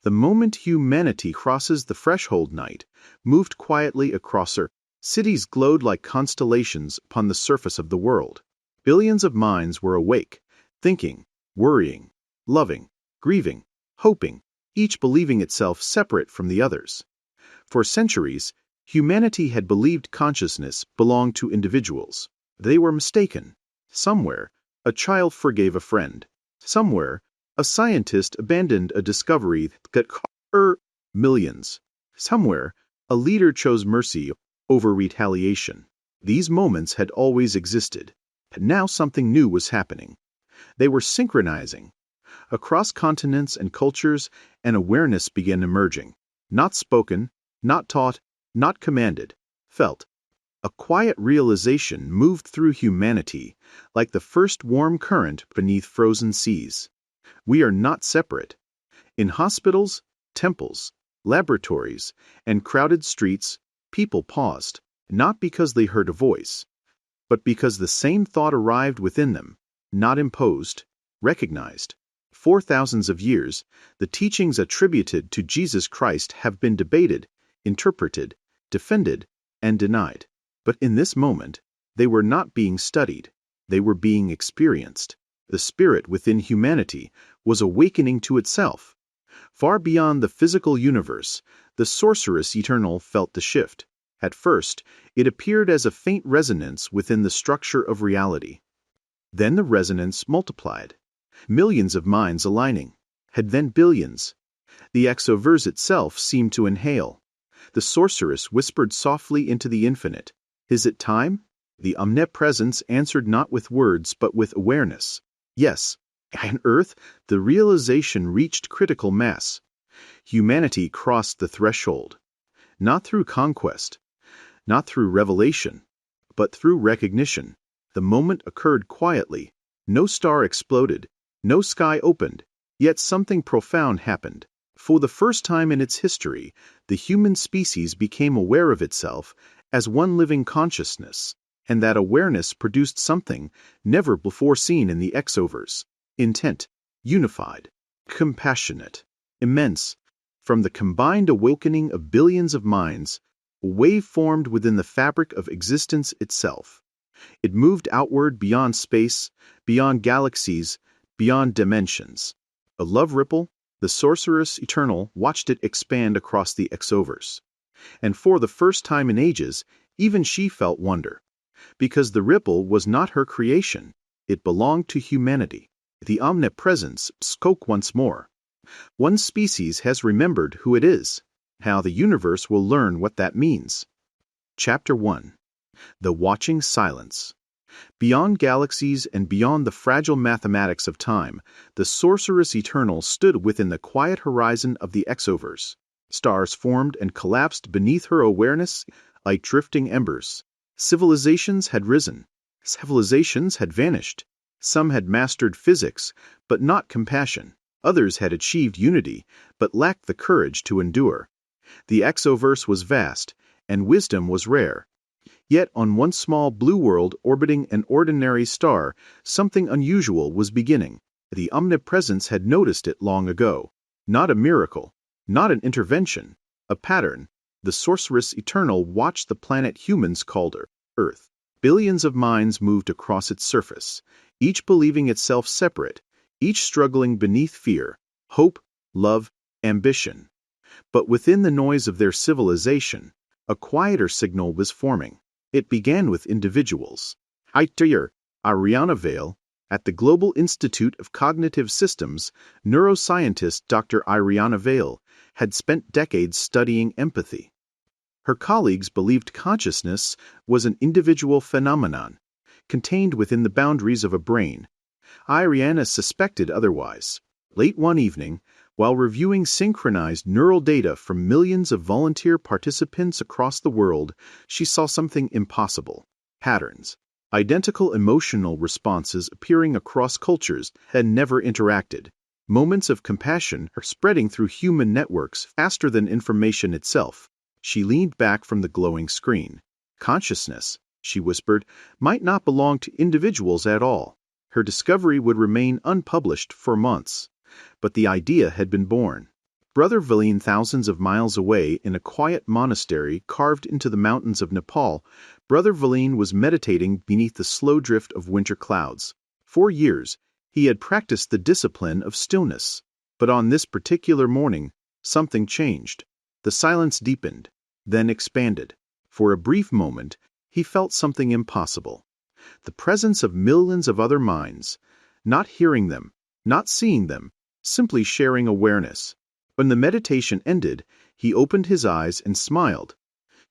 The moment humanity crosses the threshold, night moved quietly across her. Cities glowed like constellations upon the surface of the world. Billions of minds were awake, thinking, worrying, loving, grieving, hoping, each believing itself separate from the others. For centuries, humanity had believed consciousness belonged to individuals. They were mistaken. Somewhere, a child forgave a friend. Somewhere, a scientist abandoned a discovery that cost millions. Somewhere, a leader chose mercy over retaliation. These moments had always existed, but now something new was happening. They were synchronizing. Across continents and cultures, an awareness began emerging. Not spoken, not taught, not commanded, felt. A quiet realization moved through humanity, like the first warm current beneath frozen seas. We are not separate. In hospitals, temples, laboratories, and crowded streets, people paused, not because they heard a voice, but because the same thought arrived within them, not imposed, recognized. For thousands of years, the teachings attributed to Jesus Christ have been debated, interpreted, defended, and denied. But in this moment, they were not being studied, they were being experienced. The spirit within humanity was awakening to itself. Far beyond the physical universe, the sorceress eternal felt the shift. At first, it appeared as a faint resonance within the structure of reality. Then the resonance multiplied. Millions of minds aligning, had then billions. The exoverse itself seemed to inhale. The sorceress whispered softly into the infinite. Is it time? The omnipresence answered not with words but with awareness. Yes, on Earth, the realization reached critical mass. Humanity crossed the threshold. Not through conquest, not through revelation, but through recognition. The moment occurred quietly. No star exploded, no sky opened, yet something profound happened. For the first time in its history, the human species became aware of itself as one living consciousness, and that awareness produced something never before seen in the exoverse. Intent, unified, compassionate, immense. From the combined awakening of billions of minds, a wave formed within the fabric of existence itself. It moved outward beyond space, beyond galaxies, beyond dimensions. A love ripple, the sorceress eternal watched it expand across the exoverse. And for the first time in ages, even she felt wonder. Because the ripple was not her creation, it belonged to humanity. The omnipresence spoke once more. One species has remembered who it is. How the universe will learn what that means. Chapter 1. The Watching Silence. Beyond galaxies and beyond the fragile mathematics of time, the sorceress eternal stood within the quiet horizon of the exoverse. Stars formed and collapsed beneath her awareness like drifting embers. Civilizations had risen. Civilizations had vanished. Some had mastered physics, but not compassion. Others had achieved unity, but lacked the courage to endure. The exoverse was vast, and wisdom was rare. Yet on one small blue world orbiting an ordinary star, something unusual was beginning. The omnipresence had noticed it long ago. Not a miracle, not an intervention, a pattern. The sorceress eternal watched the planet humans called Earth. Billions of minds moved across its surface, each believing itself separate, each struggling beneath fear, hope, love, ambition. But within the noise of their civilization, a quieter signal was forming. It began with individuals. Ariana Vale, at the Global Institute of Cognitive Systems, neuroscientist Dr. Ariana Vale had spent decades studying empathy. Her colleagues believed consciousness was an individual phenomenon, contained within the boundaries of a brain. Ariana suspected otherwise. Late one evening, while reviewing synchronized neural data from millions of volunteer participants across the world, she saw something impossible. Patterns. Identical emotional responses appearing across cultures had never interacted. Moments of compassion are spreading through human networks faster than information itself. She leaned back from the glowing screen. Consciousness, she whispered, might not belong to individuals at all. Her discovery would remain unpublished for months. But the idea had been born. Brother Valine, thousands of miles away in a quiet monastery carved into the mountains of Nepal, Brother Valine was meditating beneath the slow drift of winter clouds. For years, he had practiced the discipline of stillness. But on this particular morning, something changed. The silence deepened, then expanded. For a brief moment, he felt something impossible. The presence of millions of other minds, not hearing them, not seeing them, simply sharing awareness. When the meditation ended, he opened his eyes and smiled.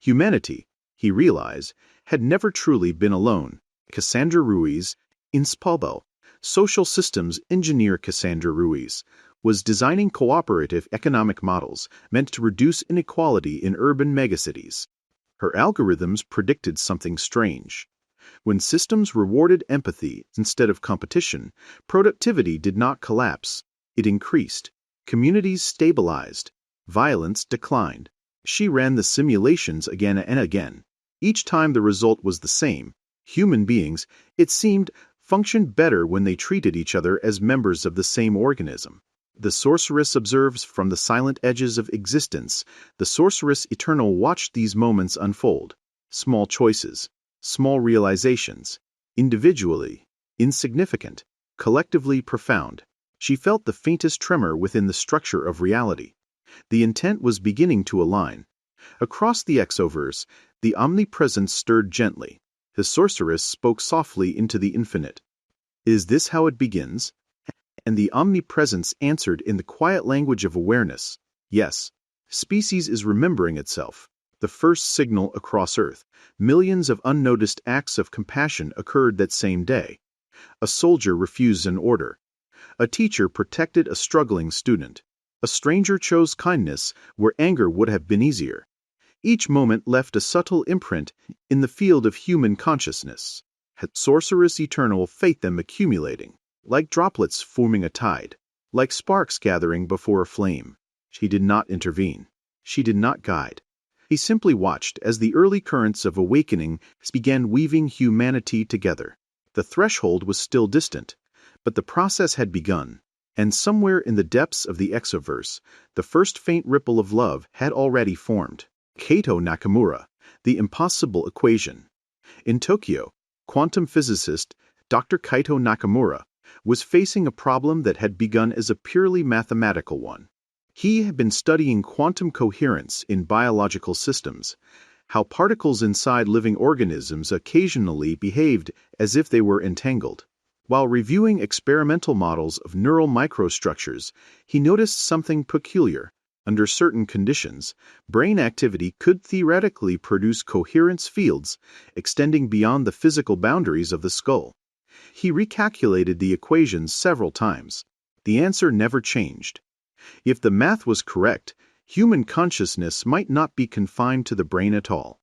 Humanity, he realized, had never truly been alone. Cassandra Ruiz, Inspalbo, social systems engineer Cassandra Ruiz, was designing cooperative economic models meant to reduce inequality in urban megacities. Her algorithms predicted something strange. When systems rewarded empathy instead of competition, productivity did not collapse. It increased. Communities stabilized. Violence declined. She ran the simulations again and again. Each time the result was the same. Human beings, it seemed, functioned better when they treated each other as members of the same organism. The sorceress observes from the silent edges of existence. The sorceress eternal watched these moments unfold. Small choices, small realizations, individually insignificant, collectively profound. She felt the faintest tremor within the structure of reality. The intent was beginning to align. Across the exoverse, the omnipresence stirred gently. The sorceress spoke softly into the infinite. Is this how it begins? And the omnipresence answered in the quiet language of awareness. Yes. Species is remembering itself. The first signal across Earth. Millions of unnoticed acts of compassion occurred that same day. A soldier refused an order. A teacher protected a struggling student. A stranger chose kindness where anger would have been easier. Each moment left a subtle imprint in the field of human consciousness. Had sorceress eternal faith them accumulating, like droplets forming a tide, like sparks gathering before a flame. She did not intervene. She did not guide. He simply watched as the early currents of awakening began weaving humanity together. The threshold was still distant, but the process had begun, and somewhere in the depths of the exoverse, the first faint ripple of love had already formed. Kato Nakamura, The Impossible Equation. In Tokyo, quantum physicist Dr. Kaito Nakamura was facing a problem that had begun as a purely mathematical one. He had been studying quantum coherence in biological systems, how particles inside living organisms occasionally behaved as if they were entangled. While reviewing experimental models of neural microstructures, he noticed something peculiar. Under certain conditions, brain activity could theoretically produce coherence fields extending beyond the physical boundaries of the skull. He recalculated the equations several times. The answer never changed. If the math was correct, human consciousness might not be confined to the brain at all.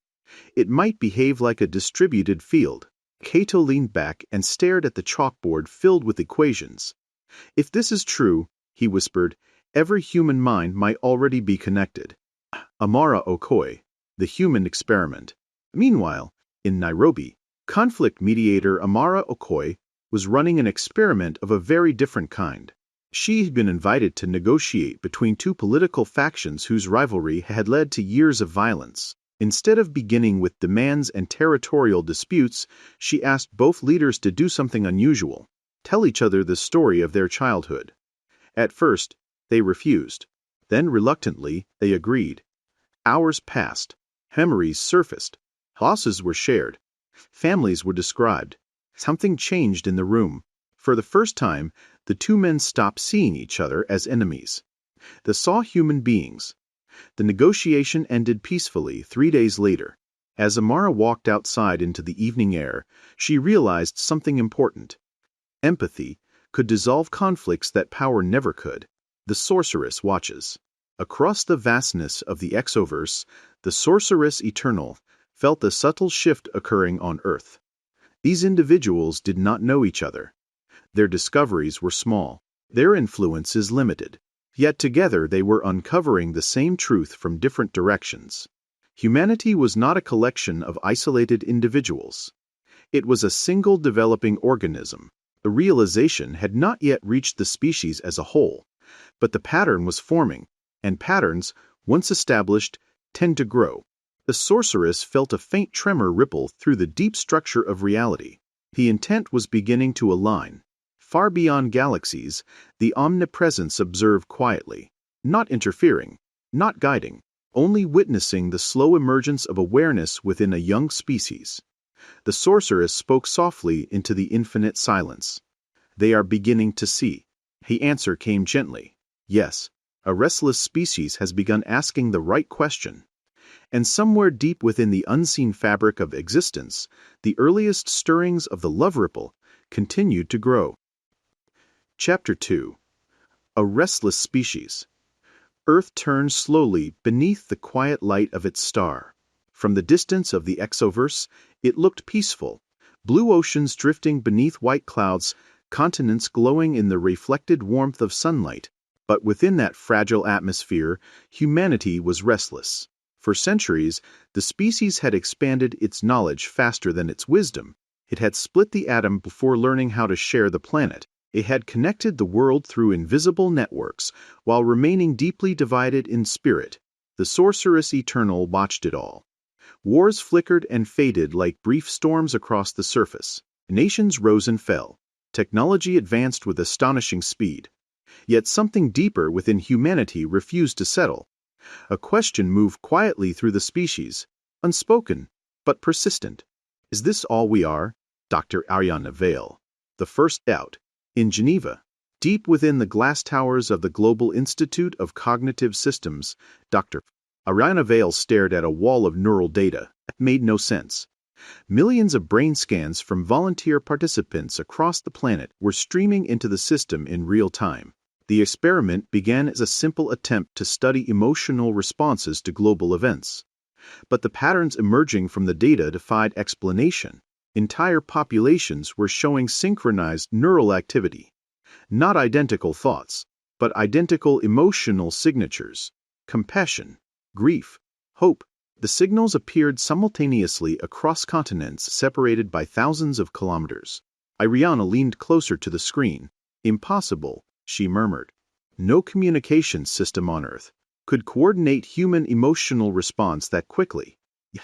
It might behave like a distributed field. Kato leaned back and stared at the chalkboard filled with equations. If this is true, he whispered, every human mind might already be connected. Amara Okoi, The Human Experiment. Meanwhile, in Nairobi, conflict mediator Amara Okoi was running an experiment of a very different kind. She had been invited to negotiate between two political factions whose rivalry had led to years of violence. Instead of beginning with demands and territorial disputes, she asked both leaders to do something unusual, tell each other the story of their childhood. At first, they refused. Then, reluctantly, they agreed. Hours passed. Memories surfaced. Losses were shared. Families were described. Something changed in the room. For the first time, the two men stopped seeing each other as enemies. They saw human beings. The negotiation ended peacefully 3 days later. As Amara walked outside into the evening air, she realized something important. Empathy could dissolve conflicts that power never could. The sorceress watches. Across the vastness of the exoverse, the sorceress eternal felt the subtle shift occurring on Earth. These individuals did not know each other. Their discoveries were small, their influences limited. Yet together they were uncovering the same truth from different directions. Humanity was not a collection of isolated individuals. It was a single developing organism. The realization had not yet reached the species as a whole, but the pattern was forming. and patterns, once established, tend to grow. The sorceress felt a faint tremor ripple through the deep structure of reality. The intent was beginning to align. Far beyond galaxies, the omnipresence observed quietly, not interfering, not guiding, only witnessing the slow emergence of awareness within a young species. The sorceress spoke softly into the infinite silence. "They are beginning to see." The answer came gently. "Yes, a restless species has begun asking the right question." And somewhere deep within the unseen fabric of existence, the earliest stirrings of the love ripple continued to grow. Chapter 2. A Restless Species. Earth turned slowly beneath the quiet light of its star. From the distance of the exoverse, it looked peaceful. Blue oceans drifting beneath white clouds, continents glowing in the reflected warmth of sunlight. But within that fragile atmosphere, humanity was restless. For centuries, the species had expanded its knowledge faster than its wisdom. It had split the atom before learning how to share the planet. It had connected the world through invisible networks, while remaining deeply divided in spirit. The sorceress eternal watched it all. Wars flickered and faded like brief storms across the surface. Nations rose and fell. Technology advanced with astonishing speed. Yet something deeper within humanity refused to settle. A question moved quietly through the species, unspoken, but persistent. Is this all we are? Dr. Ariana Vale. The first out. In Geneva, deep within the glass towers of the Global Institute of Cognitive Systems, Dr. Ariana Vale stared at a wall of neural data that made no sense. Millions of brain scans from volunteer participants across the planet were streaming into the system in real time. The experiment began as a simple attempt to study emotional responses to global events. But the patterns emerging from the data defied explanation. Entire populations were showing synchronized neural activity. Not identical thoughts, but identical emotional signatures. Compassion, grief, hope. The signals appeared simultaneously across continents separated by thousands of kilometers. Ariana leaned closer to the screen. "Impossible," she murmured. No communication system on Earth could coordinate human emotional response that quickly.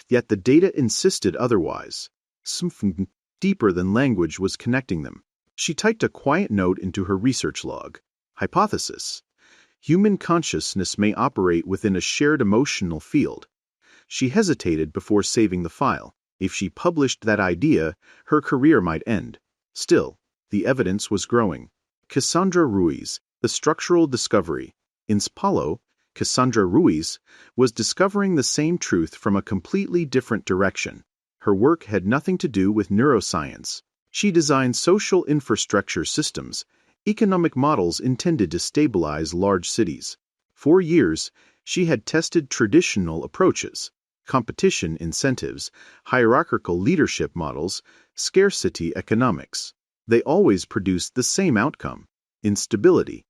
Yet the data insisted otherwise. Something deeper than language was connecting them. She typed a quiet note into her research log. Hypothesis: human consciousness may operate within a shared emotional field. She hesitated before saving the file. If she published that idea, her career might end. Still, the evidence was growing. Cassandra Ruiz, the structural discovery. In Sao Paulo, Cassandra Ruiz was discovering the same truth from a completely different direction. Her work had nothing to do with neuroscience. She designed social infrastructure systems, economic models intended to stabilize large cities. For years, she had tested traditional approaches: competition incentives, hierarchical leadership models, scarcity economics. They always produced the same outcome: instability.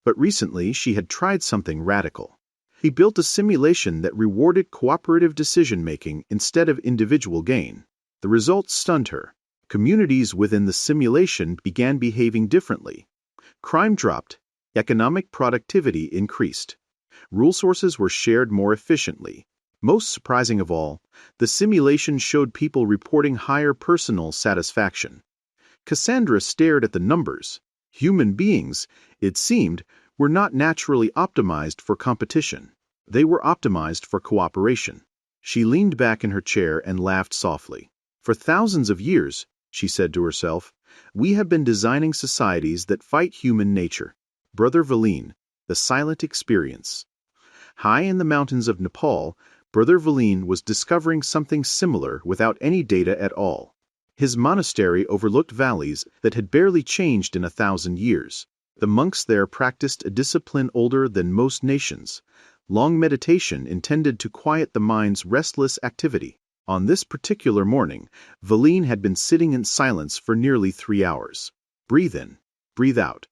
But recently she had tried something radical. He built a simulation that rewarded cooperative decision-making instead of individual gain. The results stunned her. Communities within the simulation began behaving differently. Crime dropped, economic productivity increased. Rule sources were shared more efficiently. Most surprising of all, the simulation showed people reporting higher personal satisfaction. Cassandra stared at the numbers. Human beings, it seemed, were not naturally optimized for competition. They were optimized for cooperation. She leaned back in her chair and laughed softly. For thousands of years, she said to herself, we have been designing societies that fight human nature. Brother Valine, the silent experience. High in the mountains of Nepal, Brother Valine was discovering something similar without any data at all. His monastery overlooked valleys that had barely changed in 1,000 years. The monks there practiced a discipline older than most nations, long meditation intended to quiet the mind's restless activity. On this particular morning, Valine had been sitting in silence for nearly 3 hours. Breathe in, breathe out.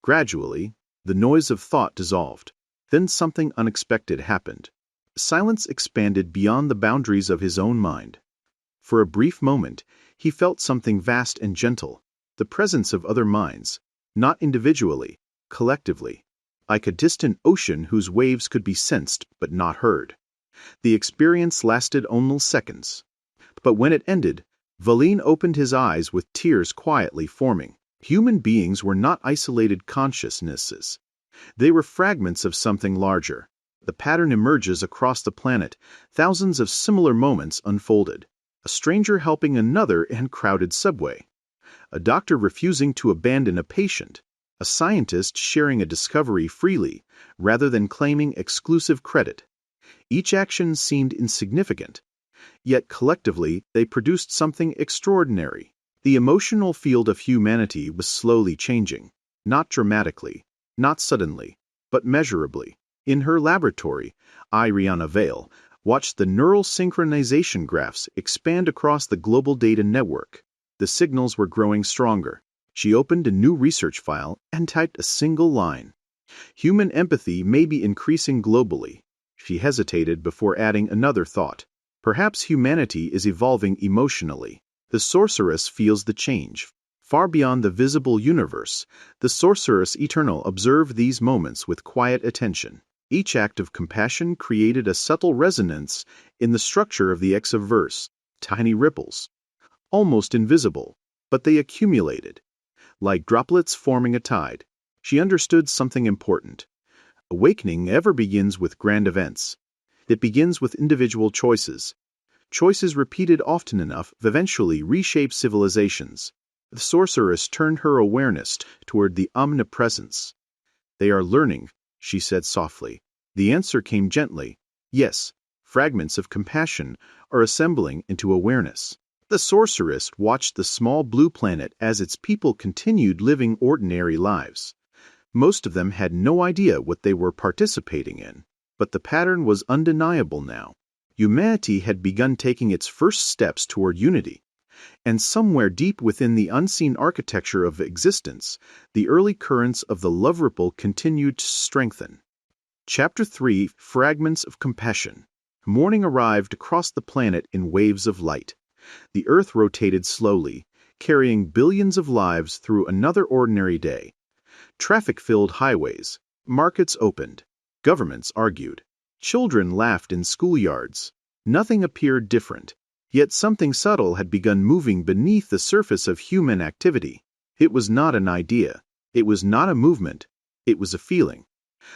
Gradually, the noise of thought dissolved. Then something unexpected happened. Silence expanded beyond the boundaries of his own mind. For a brief moment, he felt something vast and gentle, the presence of other minds, not individually, collectively. like a distant ocean whose waves could be sensed but not heard. The experience lasted only seconds. But when it ended, Valine opened his eyes with tears quietly forming. Human beings were not isolated consciousnesses. They were fragments of something larger. The pattern emerges across the planet. Thousands of similar moments unfolded. A stranger helping another in crowded subway. A doctor refusing to abandon a patient. A scientist sharing a discovery freely, rather than claiming exclusive credit. Each action seemed insignificant. Yet collectively, they produced something extraordinary. The emotional field of humanity was slowly changing. Not dramatically, not suddenly, but measurably. In her laboratory, Ariana Vale watched the neural synchronization graphs expand across the global data network. The signals were growing stronger. She opened a new research file and typed a single line. Human empathy may be increasing globally. She hesitated before adding another thought. Perhaps humanity is evolving emotionally. The sorceress feels the change. Far beyond the visible universe, the sorceress eternal observed these moments with quiet attention. Each act of compassion created a subtle resonance in the structure of the exaverse, tiny ripples. Almost invisible, but they accumulated. Like droplets forming a tide. She understood something important. Awakening never begins with grand events. It begins with individual choices. Choices repeated often enough eventually reshape civilizations. The sorceress turned her awareness toward the omnipresence. "They are learning," she said softly. The answer came gently. "Yes, fragments of compassion are assembling into awareness." The sorceress watched the small blue planet as its people continued living ordinary lives. Most of them had no idea what they were participating in, but the pattern was undeniable now. Humanity had begun taking its first steps toward unity. And somewhere deep within the unseen architecture of existence, the early currents of the love ripple continued to strengthen. Chapter 3: Fragments of Compassion. Morning arrived across the planet in waves of light. The Earth rotated slowly, carrying billions of lives through another ordinary day. Traffic filled highways. Markets opened. Governments argued. Children laughed in schoolyards. Nothing appeared different. Yet something subtle had begun moving beneath the surface of human activity. It was not an idea. It was not a movement. It was a feeling.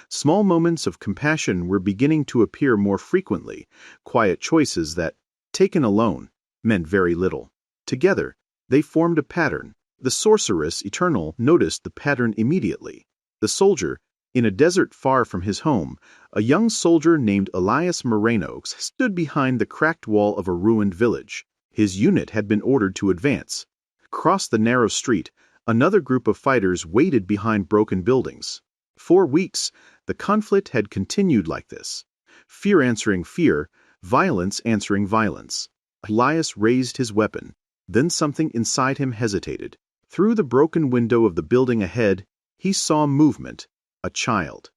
Small moments of compassion were beginning to appear more frequently, quiet choices that, taken alone, meant very little. Together, they formed a pattern. The sorceress eternal noticed the pattern immediately. The soldier, in a desert far from his home, a young soldier named Elias Moreno stood behind the cracked wall of a ruined village. His unit had been ordered to advance. Across the narrow street, another group of fighters waited behind broken buildings. For weeks, the conflict had continued like this. Fear answering fear, violence answering violence. Elias raised his weapon. Then something inside him hesitated. Through the broken window of the building ahead, he saw movement. A child.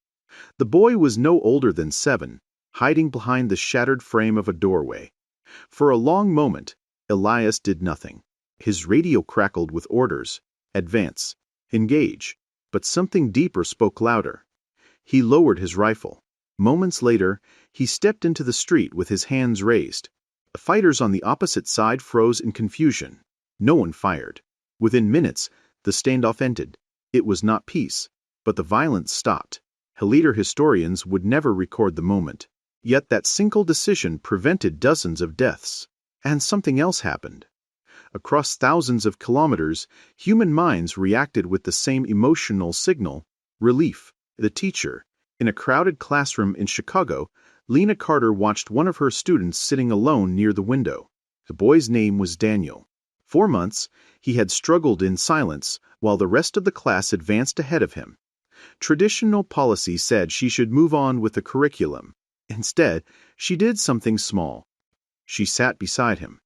The boy was no older than 7, hiding behind the shattered frame of a doorway. For a long moment, Elias did nothing. His radio crackled with orders. Advance. Engage. But something deeper spoke louder. He lowered his rifle. Moments later, he stepped into the street with his hands raised. The fighters on the opposite side froze in confusion. No one fired. Within minutes, the standoff ended. It was not peace, but the violence stopped. Later historians would never record the moment. Yet that single decision prevented dozens of deaths. And something else happened. Across thousands of kilometers, human minds reacted with the same emotional signal: relief. The teacher. In a crowded classroom in Chicago, Lena Carter watched one of her students sitting alone near the window. The boy's name was Daniel. 4 months, he had struggled in silence while the rest of the class advanced ahead of him. Traditional policy said she should move on with the curriculum. Instead, she did something small. She sat beside him.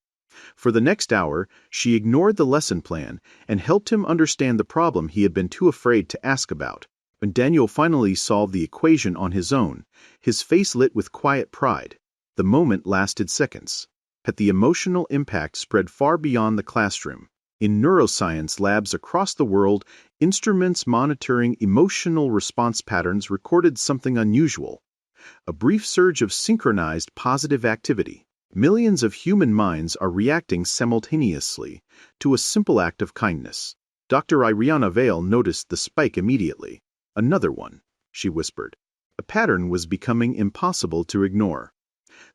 For the next hour, she ignored the lesson plan and helped him understand the problem he had been too afraid to ask about. When Daniel finally solved the equation on his own, his face lit with quiet pride. The moment lasted seconds, but the emotional impact spread far beyond the classroom. In neuroscience labs across the world, instruments monitoring emotional response patterns recorded something unusual: a brief surge of synchronized positive activity. Millions of human minds are reacting simultaneously to a simple act of kindness. Dr. Ariana Vale noticed the spike immediately. "Another one," she whispered. A pattern was becoming impossible to ignore.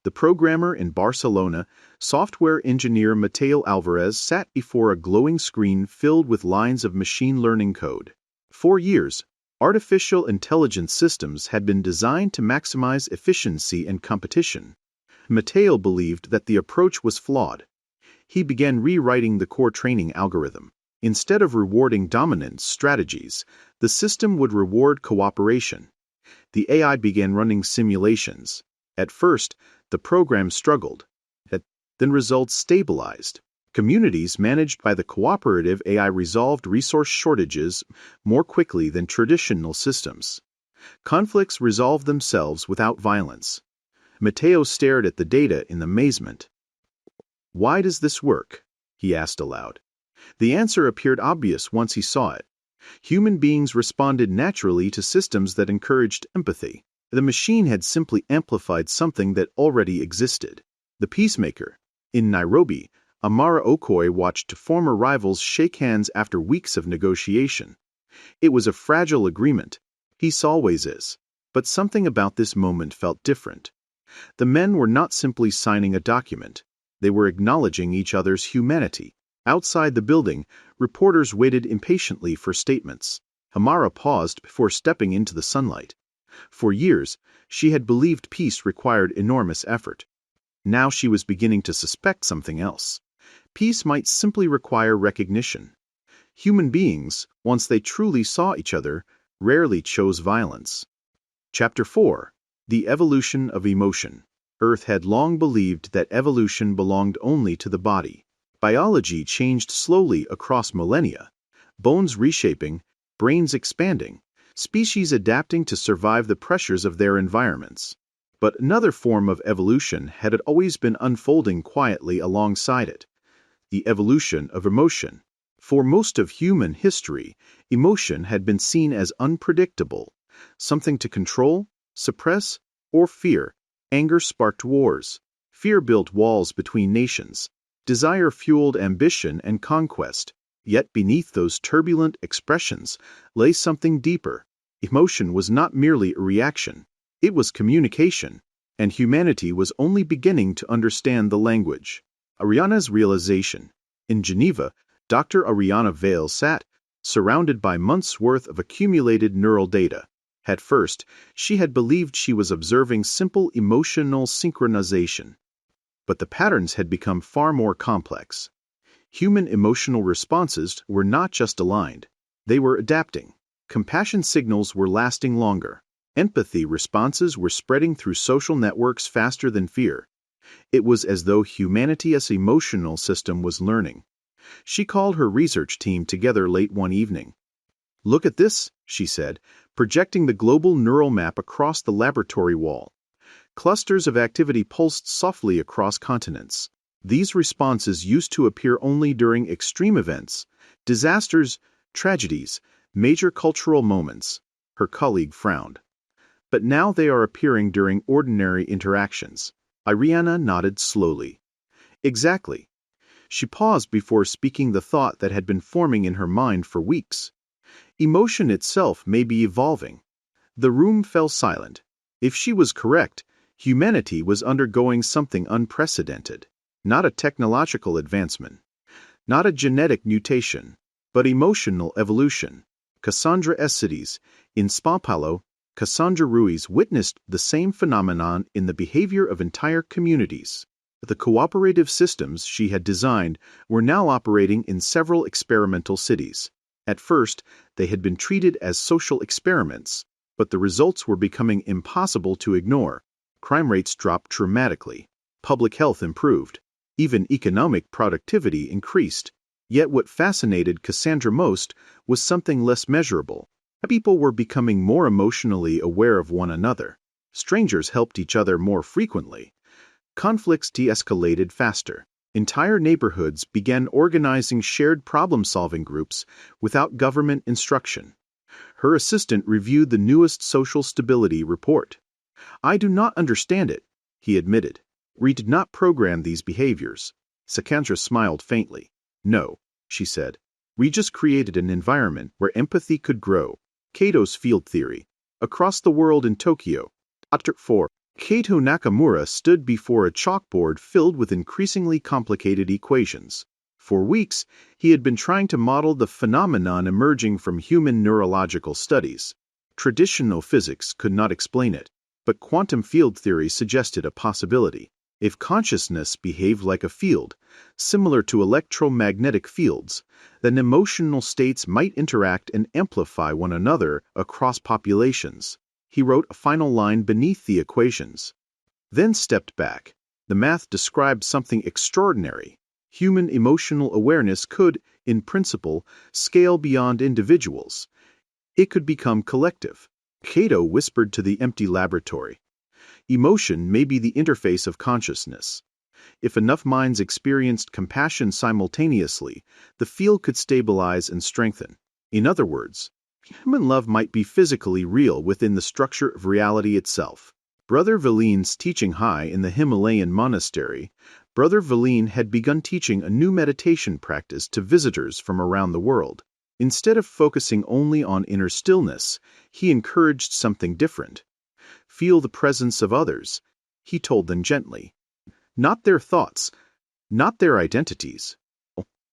The programmer in Barcelona, software engineer Mateo Alvarez, sat before a glowing screen filled with lines of machine learning code. For years, artificial intelligence systems had been designed to maximize efficiency and competition. Mateo believed that the approach was flawed. He began rewriting the core training algorithm. Instead of rewarding dominance strategies, the system would reward cooperation. The AI began running simulations. At first, the program struggled. Then results stabilized. Communities managed by the cooperative AI resolved resource shortages more quickly than traditional systems. Conflicts resolved themselves without violence. Mateo stared at the data in amazement. "Why does this work?" he asked aloud. The answer appeared obvious once he saw it. Human beings responded naturally to systems that encouraged empathy. The machine had simply amplified something that already existed. The peacemaker. In Nairobi, Amara Okoye watched former rivals shake hands after weeks of negotiation. It was a fragile agreement. Peace always is. But something about this moment felt different. The men were not simply signing a document. They were acknowledging each other's humanity. Outside the building, reporters waited impatiently for statements. Amara paused before stepping into the sunlight. For years, she had believed peace required enormous effort. Now she was beginning to suspect something else. Peace might simply require recognition. Human beings, once they truly saw each other, rarely chose violence. Chapter 4. The Evolution of Emotion. Earth had long believed that evolution belonged only to the body. Biology changed slowly across millennia. Bones reshaping, brains expanding, species adapting to survive the pressures of their environments. But another form of evolution had always been unfolding quietly alongside it: the evolution of emotion. For most of human history, emotion had been seen as unpredictable, something to control, suppress, or fear. Anger sparked wars. Fear built walls between nations. Desire fueled ambition and conquest. Yet beneath those turbulent expressions lay something deeper. Emotion was not merely a reaction. It was communication, and humanity was only beginning to understand the language. Ariana's realization. In Geneva, Dr. Ariana Vale sat, surrounded by months' worth of accumulated neural data. At first, she had believed she was observing simple emotional synchronization. But the patterns had become far more complex. Human emotional responses were not just aligned, they were adapting. Compassion signals were lasting longer. Empathy responses were spreading through social networks faster than fear. It was as though humanity as emotional system was learning. She called her research team together late one evening. "Look at this," she said, projecting the global neural map across the laboratory wall. Clusters of activity pulsed softly across continents. These responses used to appear only during extreme events, disasters, tragedies, major cultural moments. Her colleague frowned. But now they are appearing during ordinary interactions. Ariana nodded slowly. Exactly. She paused before speaking the thought that had been forming in her mind for weeks. Emotion itself may be evolving. The room fell silent. If she was correct, humanity was undergoing something unprecedented. Not a technological advancement, not a genetic mutation, but emotional evolution. Cassandra Escides, in Sao Paulo, Cassandra Ruiz witnessed the same phenomenon in the behavior of entire communities. The cooperative systems she had designed were now operating in several experimental cities. At first, they had been treated as social experiments, but the results were becoming impossible to ignore. Crime rates dropped dramatically. Public health improved. Even economic productivity increased. Yet what fascinated Cassandra most was something less measurable. People were becoming more emotionally aware of one another. Strangers helped each other more frequently. Conflicts de-escalated faster. Entire neighborhoods began organizing shared problem-solving groups without government instruction. Her assistant reviewed the newest social stability report. "I do not understand it," he admitted. "We did not program these behaviors." Sakandra smiled faintly. "No," she said. "We just created an environment where empathy could grow." Kato's field theory. Across the world in Tokyo. Chapter 4. Kato Nakamura stood before a chalkboard filled with increasingly complicated equations. For weeks, he had been trying to model the phenomenon emerging from human neurological studies. Traditional physics could not explain it, but quantum field theory suggested a possibility. If consciousness behaved like a field, similar to electromagnetic fields, then emotional states might interact and amplify one another across populations. He wrote a final line beneath the equations, then stepped back. The math described something extraordinary. Human emotional awareness could, in principle, scale beyond individuals. It could become collective. Cato whispered to the empty laboratory. Emotion may be the interface of consciousness. If enough minds experienced compassion simultaneously, the field could stabilize and strengthen. In other words, human love might be physically real within the structure of reality itself. Brother Valine's teaching high in the Himalayan monastery, Brother Valine had begun teaching a new meditation practice to visitors from around the world. Instead of focusing only on inner stillness, he encouraged something different. Feel the presence of others, he told them gently. Not their thoughts, not their identities,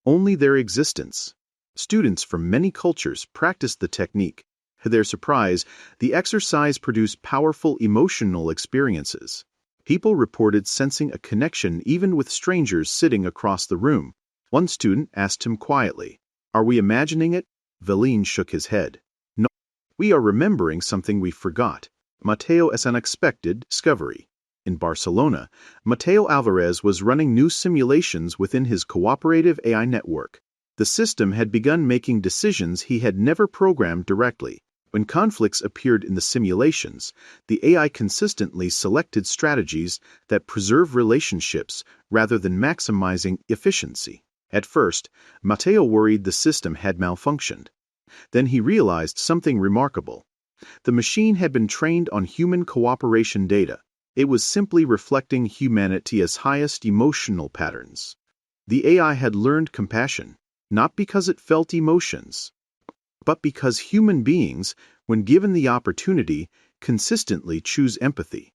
only their existence. Students from many cultures practiced the technique. To their surprise, the exercise produced powerful emotional experiences. People reported sensing a connection even with strangers sitting across the room. One student asked him quietly, "Are we imagining it?" Valine shook his head. "No, we are remembering something we forgot." Mateo as an unexpected discovery. In Barcelona, Mateo Alvarez was running new simulations within his cooperative AI network. The system had begun making decisions he had never programmed directly. When conflicts appeared in the simulations, the AI consistently selected strategies that preserve relationships rather than maximizing efficiency. At first, Mateo worried the system had malfunctioned. Then he realized something remarkable. The machine had been trained on human cooperation data. It was simply reflecting humanity's highest emotional patterns. The AI had learned compassion, not because it felt emotions, but because human beings, when given the opportunity, consistently choose empathy.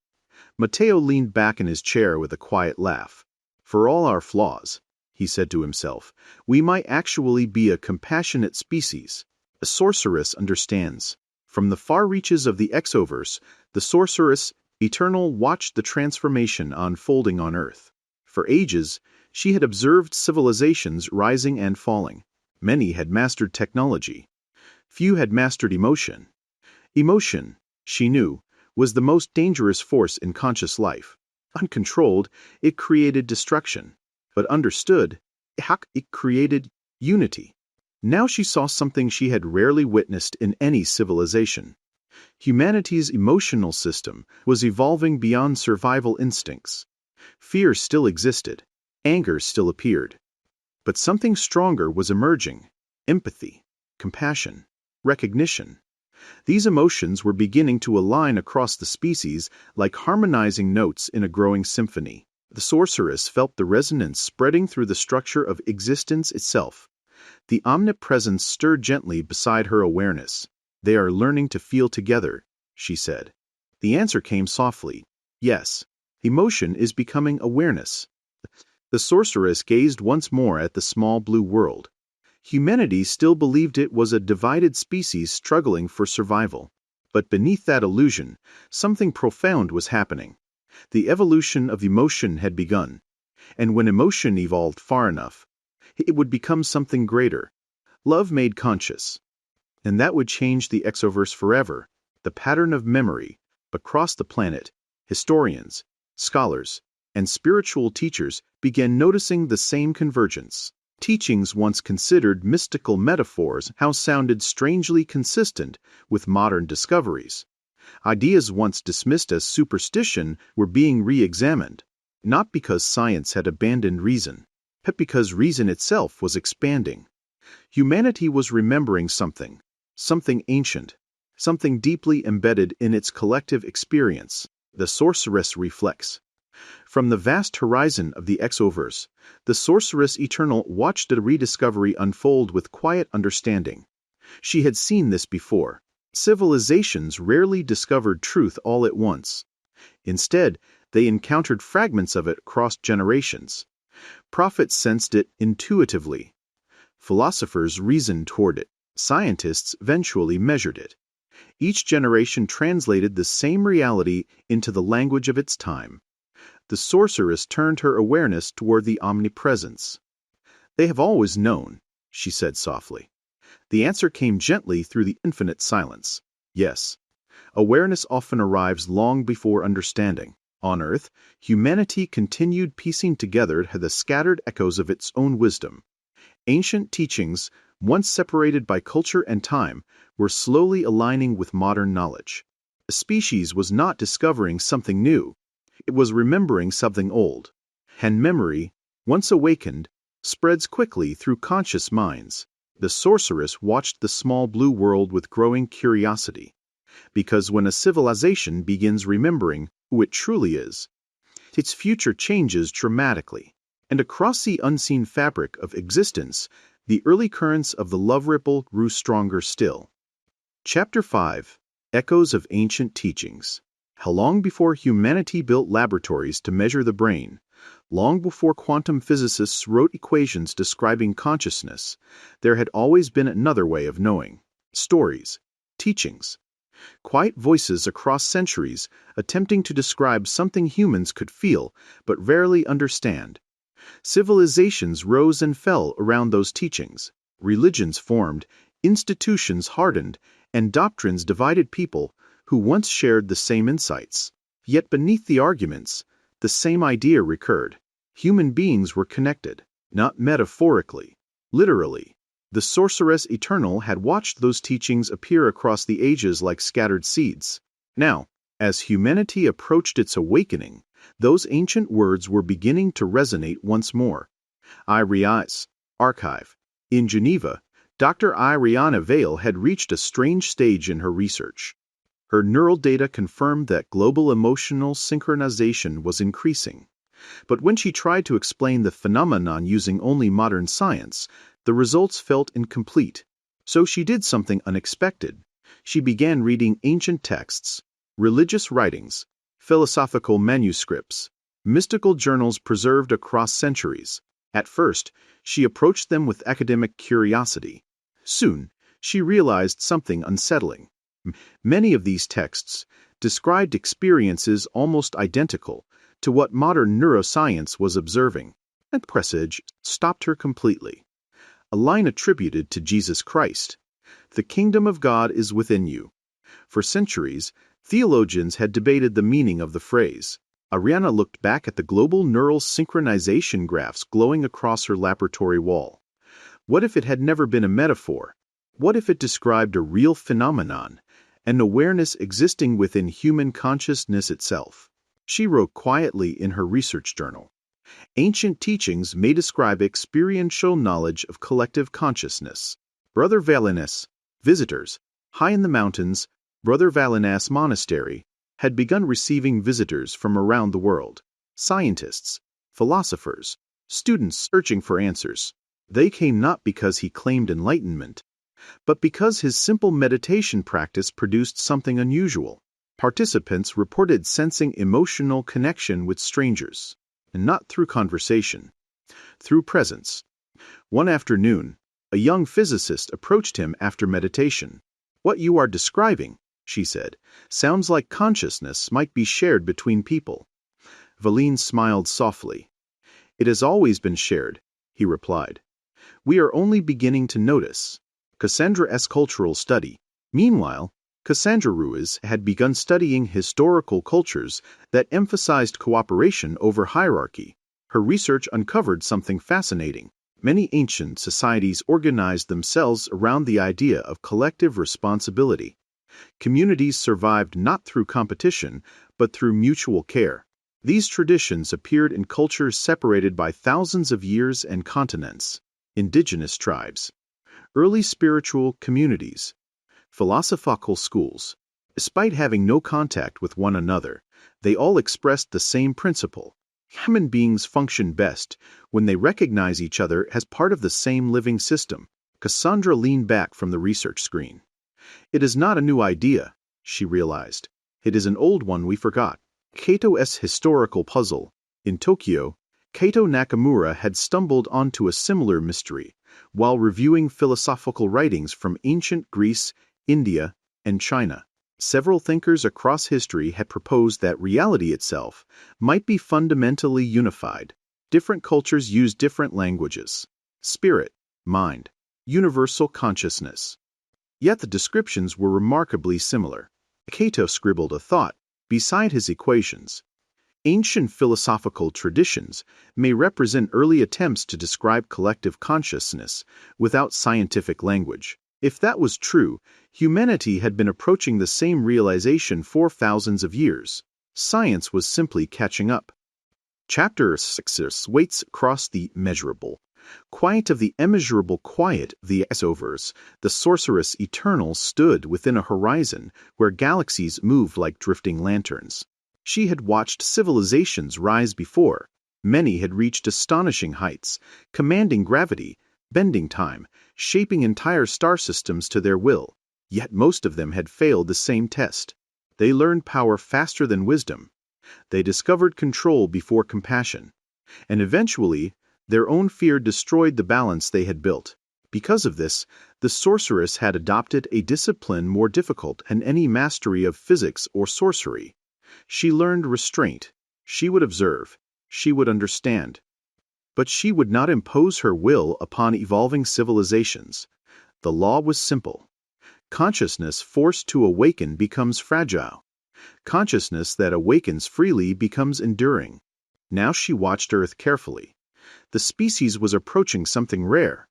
Mateo leaned back in his chair with a quiet laugh. For all our flaws, he said to himself, we might actually be a compassionate species. A sorceress understands. From the far reaches of the exoverse, the sorceress, eternal, watched the transformation unfolding on Earth. For ages, she had observed civilizations rising and falling. Many had mastered technology. Few had mastered emotion. Emotion, she knew, was the most dangerous force in conscious life. Uncontrolled, it created destruction. But understood, it created unity. Now she saw something she had rarely witnessed in any civilization. Humanity's emotional system was evolving beyond survival instincts. Fear still existed. Anger still appeared. But something stronger was emerging: empathy, compassion, recognition. These emotions were beginning to align across the species like harmonizing notes in a growing symphony. The sorceress felt the resonance spreading through the structure of existence itself. The omnipresence stirred gently beside her awareness. They are learning to feel together, she said. The answer came softly. Yes, emotion is becoming awareness. The sorceress gazed once more at the small blue world. Humanity still believed it was a divided species struggling for survival. But beneath that illusion, something profound was happening. The evolution of emotion had begun. And when emotion evolved far enough, it would become something greater. Love made conscious. And that would change the exoverse forever. The pattern of memory, across the planet, historians, scholars, and spiritual teachers began noticing the same convergence. Teachings once considered mystical metaphors now sounded strangely consistent with modern discoveries. Ideas once dismissed as superstition were being re-examined, not because science had abandoned reason, but because reason itself was expanding. Humanity was remembering something ancient, something deeply embedded in its collective experience, the sorceress reflex. From the vast horizon of the exoverse, the sorceress eternal watched a rediscovery unfold with quiet understanding. She had seen this before. Civilizations rarely discovered truth all at once. Instead, they encountered fragments of it across generations. Prophets sensed it intuitively. Philosophers reasoned toward it. Scientists eventually measured it. Each generation translated the same reality into the language of its time. The sorceress turned her awareness toward the omnipresence. "They have always known," she said softly. The answer came gently through the infinite silence. Yes. Awareness often arrives long before understanding. On Earth, humanity continued piecing together the scattered echoes of its own wisdom. Ancient teachings, once separated by culture and time, were slowly aligning with modern knowledge. A species was not discovering something new. It was remembering something old. And memory, once awakened, spreads quickly through conscious minds. The sorceress watched the small blue world with growing curiosity. Because when a civilization begins remembering who it truly is, its future changes dramatically. And across the unseen fabric of existence, the early currents of the love ripple grew stronger still. Chapter 5. Echoes of Ancient Teachings. How long before humanity built laboratories to measure the brain, long before quantum physicists wrote equations describing consciousness, there had always been another way of knowing. Stories, teachings, quiet voices across centuries attempting to describe something humans could feel but rarely understand. Civilizations rose and fell around those teachings. Religions formed, institutions hardened, and doctrines divided people who once shared the same insights. Yet beneath the arguments, the same idea recurred. Human beings were connected, not metaphorically, literally. The sorceress eternal had watched those teachings appear across the ages like scattered seeds. Now, as humanity approached its awakening, those ancient words were beginning to resonate once more. Ireis, Archive. In Geneva, Dr. Iriana Vale had reached a strange stage in her research. Her neural data confirmed that global emotional synchronization was increasing. But when she tried to explain the phenomenon using only modern science, the results felt incomplete. So she did something unexpected. She began reading ancient texts, religious writings, philosophical manuscripts, mystical journals preserved across centuries. At first, she approached them with academic curiosity. Soon, she realized something unsettling. Many of these texts described experiences almost identical to what modern neuroscience was observing. That presage stopped her completely. A line attributed to Jesus Christ. "The kingdom of God is within you." For centuries, theologians had debated the meaning of the phrase. Ariana looked back at the global neural synchronization graphs glowing across her laboratory wall. What if it had never been a metaphor? What if it described a real phenomenon, an awareness existing within human consciousness itself? She wrote quietly in her research journal. Ancient teachings may describe experiential knowledge of collective consciousness. Brother Valenus, visitors, high in the mountains, Brother Valenus Monastery, had begun receiving visitors from around the world. Scientists, philosophers, students searching for answers. They came not because he claimed enlightenment, but because his simple meditation practice produced something unusual. Participants reported sensing emotional connection with strangers, and not through conversation, through presence. One afternoon, a young physicist approached him after meditation. "What you are describing," she said, "sounds like consciousness might be shared between people." Valine smiled softly. "It has always been shared," he replied. "We are only beginning to notice." Cassandra's cultural study. Meanwhile, Cassandra Ruiz had begun studying historical cultures that emphasized cooperation over hierarchy. Her research uncovered something fascinating. Many ancient societies organized themselves around the idea of collective responsibility. Communities survived not through competition, but through mutual care. These traditions appeared in cultures separated by thousands of years and continents: indigenous tribes, early spiritual communities, philosophical schools. Despite having no contact with one another, they all expressed the same principle. Human beings function best when they recognize each other as part of the same living system. Cassandra leaned back from the research screen. It is not a new idea, she realized. It is an old one we forgot. Kato's historical puzzle. In Tokyo, Kato Nakamura had stumbled onto a similar mystery while reviewing philosophical writings from ancient Greece, India, and China. Several thinkers across history had proposed that reality itself might be fundamentally unified. Different cultures use different languages: spirit, mind, universal consciousness. Yet the descriptions were remarkably similar. Kato scribbled a thought beside his equations. Ancient philosophical traditions may represent early attempts to describe collective consciousness without scientific language. If that was true, humanity had been approaching the same realization for thousands of years. Science was simply catching up. Chapter 6 waits across the measurable. Quiet of the immeasurable quiet, the S-overs, the sorceress eternal stood within a horizon where galaxies moved like drifting lanterns. She had watched civilizations rise before. Many had reached astonishing heights, commanding gravity, bending time, shaping entire star systems to their will. Yet most of them had failed the same test. They learned power faster than wisdom. They discovered control before compassion. And eventually, their own fear destroyed the balance they had built. Because of this, the sorceress had adopted a discipline more difficult than any mastery of physics or sorcery. She learned restraint. She would observe. She would understand. But she would not impose her will upon evolving civilizations. The law was simple. Consciousness forced to awaken becomes fragile. Consciousness that awakens freely becomes enduring. Now she watched Earth carefully. The species was approaching something rare,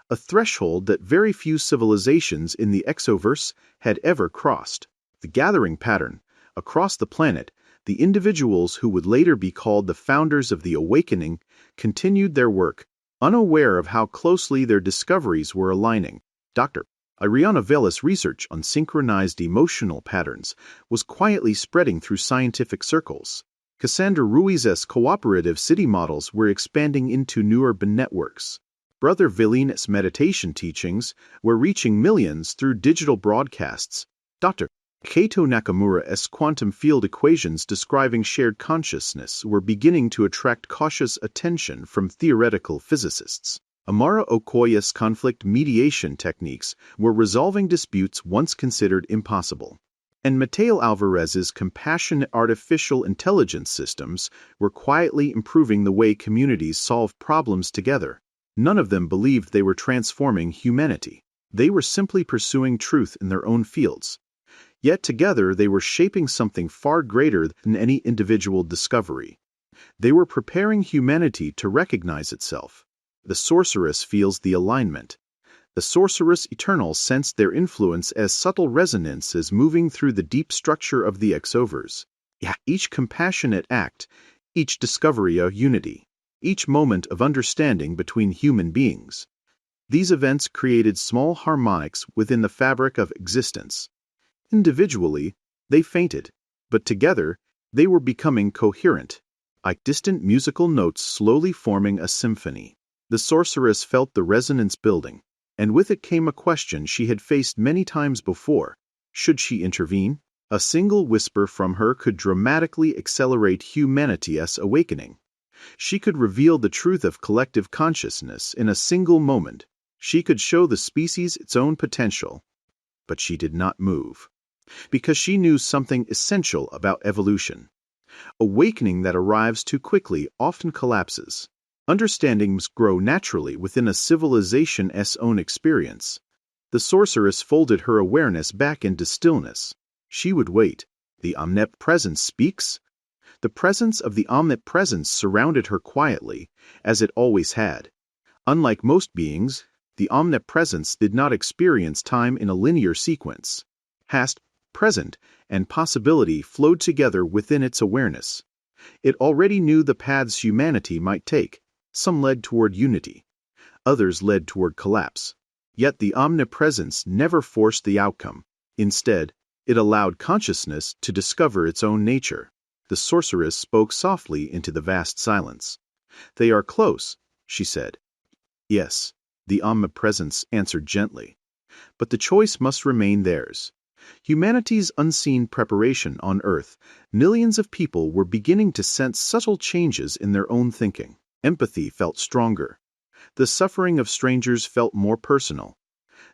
a threshold that very few civilizations in the exoverse had ever crossed. The gathering pattern. Across the planet, the individuals who would later be called the founders of the awakening continued their work, unaware of how closely their discoveries were aligning. Dr. Ariana Vela's research on synchronized emotional patterns was quietly spreading through scientific circles. Cassandra Ruiz's cooperative city models were expanding into new urban networks. Brother Villeen's meditation teachings were reaching millions through digital broadcasts. Dr. Kato Nakamura's quantum field equations describing shared consciousness were beginning to attract cautious attention from theoretical physicists. Amara Okoye's conflict mediation techniques were resolving disputes once considered impossible. And Mateo Alvarez's compassionate artificial intelligence systems were quietly improving the way communities solve problems together. None of them believed they were transforming humanity. They were simply pursuing truth in their own fields. Yet together they were shaping something far greater than any individual discovery. They were preparing humanity to recognize itself. The sorceress feels the alignment. The sorceress eternal sensed their influence as subtle resonances moving through the deep structure of the exovers. Each compassionate act, each discovery of unity, each moment of understanding between human beings. These events created small harmonics within the fabric of existence. Individually, they fainted, but together, they were becoming coherent, like distant musical notes slowly forming a symphony. The sorceress felt the resonance building, and with it came a question she had faced many times before. Should she intervene? A single whisper from her could dramatically accelerate humanity's awakening. She could reveal the truth of collective consciousness in a single moment. She could show the species its own potential. But she did not move. Because she knew something essential about evolution. Awakening that arrives too quickly often collapses. Understandings grow naturally within a civilization's own experience. The sorceress folded her awareness back into stillness. She would wait. The omnipresence speaks. The presence of the omnipresence surrounded her quietly, as it always had. Unlike most beings, the omnipresence did not experience time in a linear sequence. Past, present, and possibility flowed together within its awareness. It already knew the paths humanity might take. Some led toward unity, others led toward collapse. Yet the omnipresence never forced the outcome. Instead, it allowed consciousness to discover its own nature. The sorceress spoke softly into the vast silence. "They are close," she said. "Yes," the omnipresence answered gently. "But the choice must remain theirs." Humanity's unseen preparation on Earth, millions of people were beginning to sense subtle changes in their own thinking. Empathy felt stronger. The suffering of strangers felt more personal.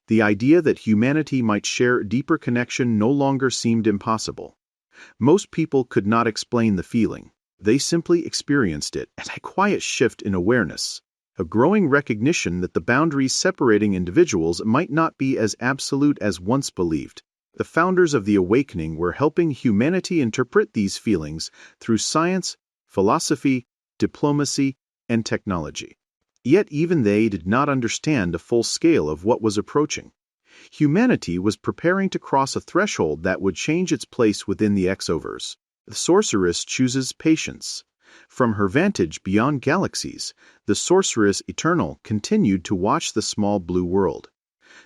The idea that humanity might share a deeper connection no longer seemed impossible. Most people could not explain the feeling. They simply experienced it as a quiet shift in awareness, a growing recognition that the boundaries separating individuals might not be as absolute as once believed. The founders of the awakening were helping humanity interpret these feelings through science, philosophy, diplomacy, and technology. Yet even they did not understand the full scale of what was approaching. Humanity was preparing to cross a threshold that would change its place within the exoverse. The sorceress chooses patience. From her vantage beyond galaxies, the sorceress eternal continued to watch the small blue world.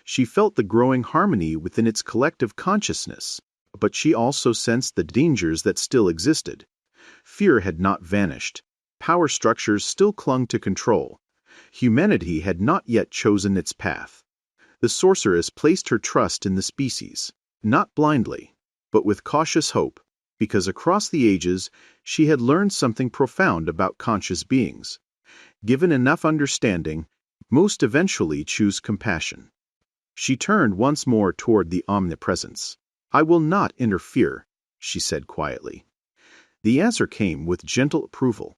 She felt the growing harmony within its collective consciousness, but she also sensed the dangers that still existed. Fear had not vanished. Power structures still clung to control. Humanity had not yet chosen its path. The sorceress placed her trust in the species, not blindly, but with cautious hope, because across the ages she had learned something profound about conscious beings. Given enough understanding, most eventually choose compassion. She turned once more toward the omnipresence. "I will not interfere," she said quietly. The answer came with gentle approval.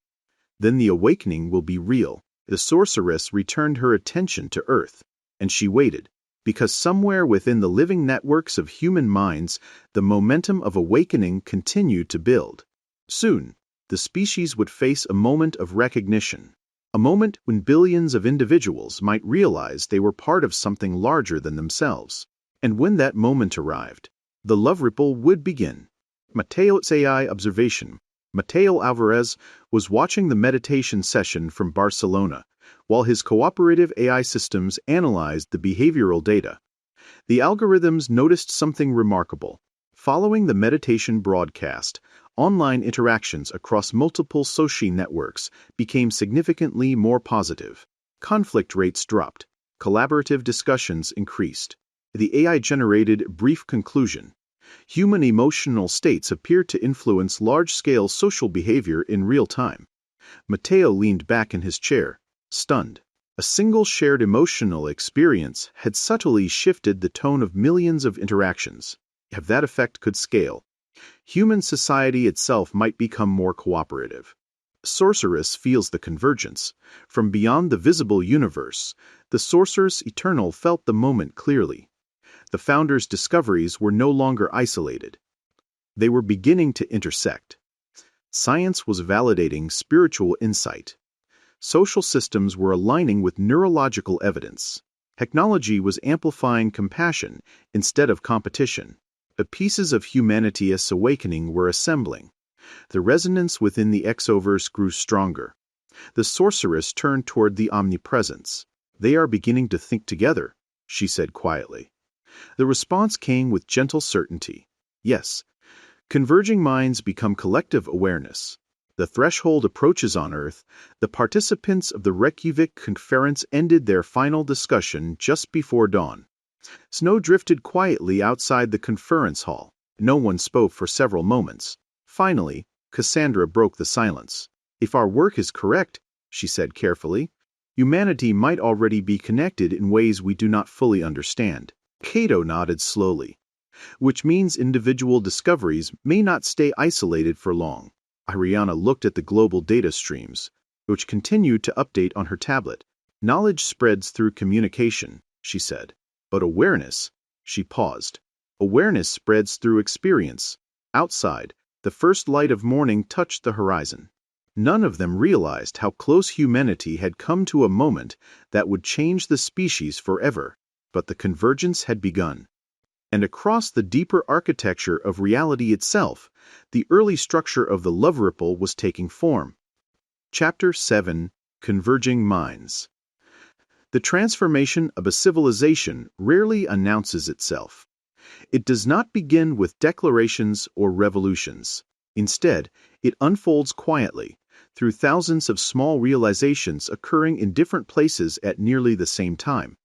"Then the awakening will be real." The sorceress returned her attention to Earth, and she waited, because somewhere within the living networks of human minds, the momentum of awakening continued to build. Soon, the species would face a moment of recognition, a moment when billions of individuals might realize they were part of something larger than themselves. And when that moment arrived, the love ripple would begin. Mateo's AI observation. Mateo Alvarez was watching the meditation session from Barcelona, while his cooperative AI systems analyzed the behavioral data. The algorithms noticed something remarkable. Following the meditation broadcast, online interactions across multiple social networks became significantly more positive. Conflict rates dropped. Collaborative discussions increased. The AI generated brief conclusion. Human emotional states appear to influence large-scale social behavior in real time. Mateo leaned back in his chair, stunned. A single shared emotional experience had subtly shifted the tone of millions of interactions. If that effect could scale, human society itself might become more cooperative. Sorceress feels the convergence. From beyond the visible universe, the sorceress eternal felt the moment clearly. The founders' discoveries were no longer isolated. They were beginning to intersect. Science was validating spiritual insight. Social systems were aligning with neurological evidence. Technology was amplifying compassion instead of competition. The pieces of humanity's awakening were assembling. The resonance within the exoverse grew stronger. The sorceress turned toward the omnipresence. "They are beginning to think together," she said quietly. The response came with gentle certainty. "Yes, converging minds become collective awareness." The threshold approaches on Earth. The participants of the Reykjavik conference ended their final discussion just before dawn. Snow drifted quietly outside the conference hall. No one spoke for several moments. Finally, Cassandra broke the silence. "If our work is correct," she said carefully, "humanity might already be connected in ways we do not fully understand." Cato nodded slowly. "Which means individual discoveries may not stay isolated for long." Ariana looked at the global data streams, which continued to update on her tablet. "Knowledge spreads through communication," she said. "But awareness," she paused. "Awareness spreads through experience." Outside, the first light of morning touched the horizon. None of them realized how close humanity had come to a moment that would change the species forever, but the convergence had begun. And across the deeper architecture of reality itself, the early structure of the love ripple was taking form. Chapter 7: Converging Minds. The transformation of a civilization rarely announces itself. It does not begin with declarations or revolutions. Instead, it unfolds quietly, through thousands of small realizations occurring in different places at nearly the same time.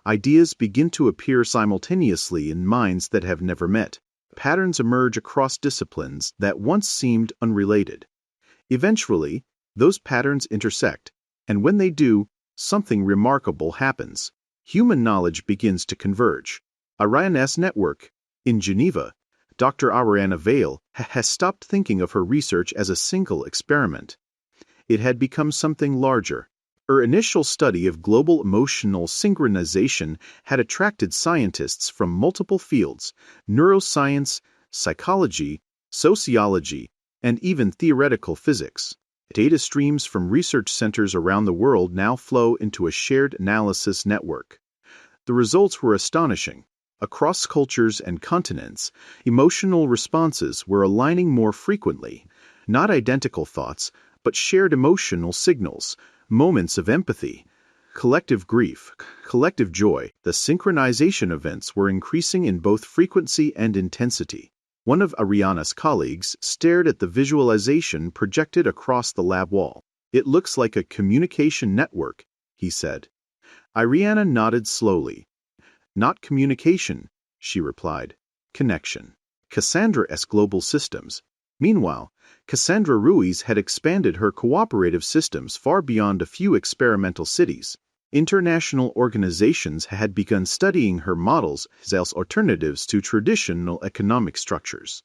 Ideas begin to appear simultaneously in minds that have never met. Patterns emerge across disciplines that once seemed unrelated. Eventually, those patterns intersect, and when they do, something remarkable happens. Human knowledge begins to converge. Ariane's network. In Geneva, Dr. Ariana Vale has stopped thinking of her research as a single experiment. It had become something larger. Her initial study of global emotional synchronization had attracted scientists from multiple fields: neuroscience, psychology, sociology, and even theoretical physics. Data streams from research centers around the world now flow into a shared analysis network. The results were astonishing. Across cultures and continents, emotional responses were aligning more frequently. Not identical thoughts, but shared emotional signals, moments of empathy, collective grief, collective joy. The synchronization events were increasing in both frequency and intensity. One of Ariana's colleagues stared at the visualization projected across the lab wall. "It looks like a communication network," he said. Ariana nodded slowly. "Not communication," she replied. "Connection." Cassandra's global systems. Meanwhile, Cassandra Ruiz had expanded her cooperative systems far beyond a few experimental cities. International organizations had begun studying her models as alternatives to traditional economic structures.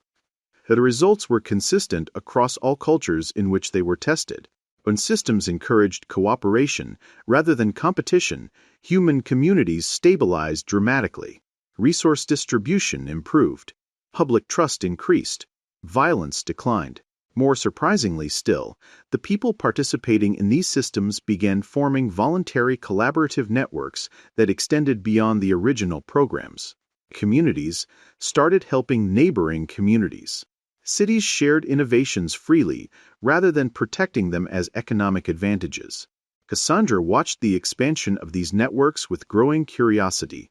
The results were consistent across all cultures in which they were tested. When systems encouraged cooperation rather than competition, human communities stabilized dramatically. Resource distribution improved. Public trust increased. Violence declined. More surprisingly still, the people participating in these systems began forming voluntary collaborative networks that extended beyond the original programs. Communities started helping neighboring communities. Cities shared innovations freely rather than protecting them as economic advantages. Cassandra watched the expansion of these networks with growing curiosity.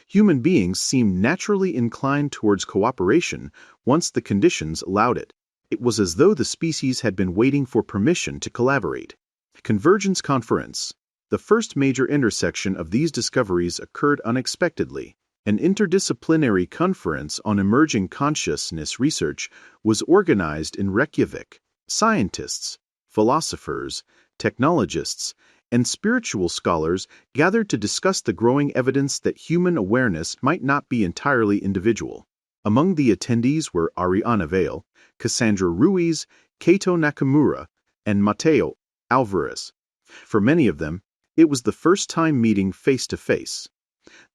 Human beings seemed naturally inclined towards cooperation once the conditions allowed it. It was as though the species had been waiting for permission to collaborate. Convergence Conference. The first major intersection of these discoveries occurred unexpectedly. An interdisciplinary conference on emerging consciousness research was organized in Reykjavik. Scientists, philosophers, technologists, and spiritual scholars gathered to discuss the growing evidence that human awareness might not be entirely individual. Among the attendees were Ariana Vale, Cassandra Ruiz, Keito Nakamura, and Mateo Alvarez. For many of them, it was the first time meeting face-to-face.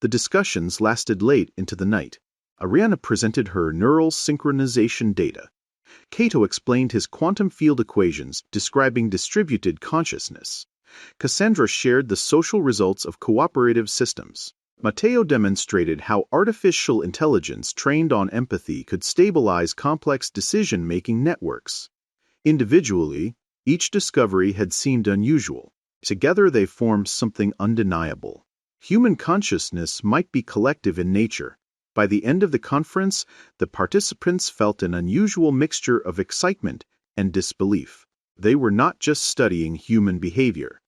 The discussions lasted late into the night. Ariana presented her neural synchronization data. Keito explained his quantum field equations describing distributed consciousness. Cassandra shared the social results of cooperative systems. Mateo demonstrated how artificial intelligence trained on empathy could stabilize complex decision-making networks. Individually, each discovery had seemed unusual. Together they formed something undeniable. Human consciousness might be collective in nature. By the end of the conference, the participants felt an unusual mixture of excitement and disbelief. They were not just studying human behavior.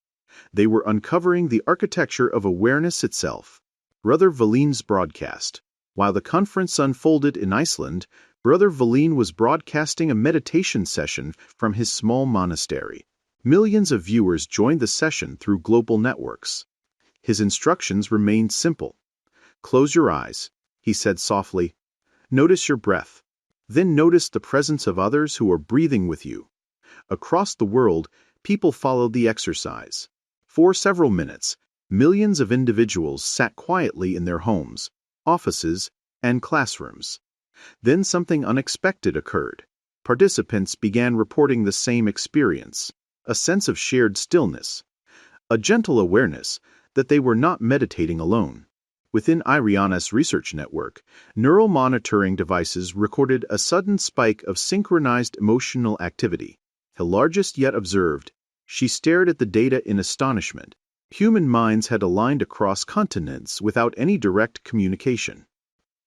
They were uncovering the architecture of awareness itself. Brother Valin's broadcast. While the conference unfolded in Iceland, Brother Valin was broadcasting a meditation session from his small monastery. Millions of viewers joined the session through global networks. His instructions remained simple. "Close your eyes," he said softly. "Notice your breath. Then notice the presence of others who are breathing with you." Across the world, people followed the exercise. For several minutes, millions of individuals sat quietly in their homes, offices, and classrooms. Then something unexpected occurred. Participants began reporting the same experience, a sense of shared stillness, a gentle awareness that they were not meditating alone. Within Ariana's research network, neural monitoring devices recorded a sudden spike of synchronized emotional activity, the largest yet observed. She stared at the data in astonishment. Human minds had aligned across continents without any direct communication.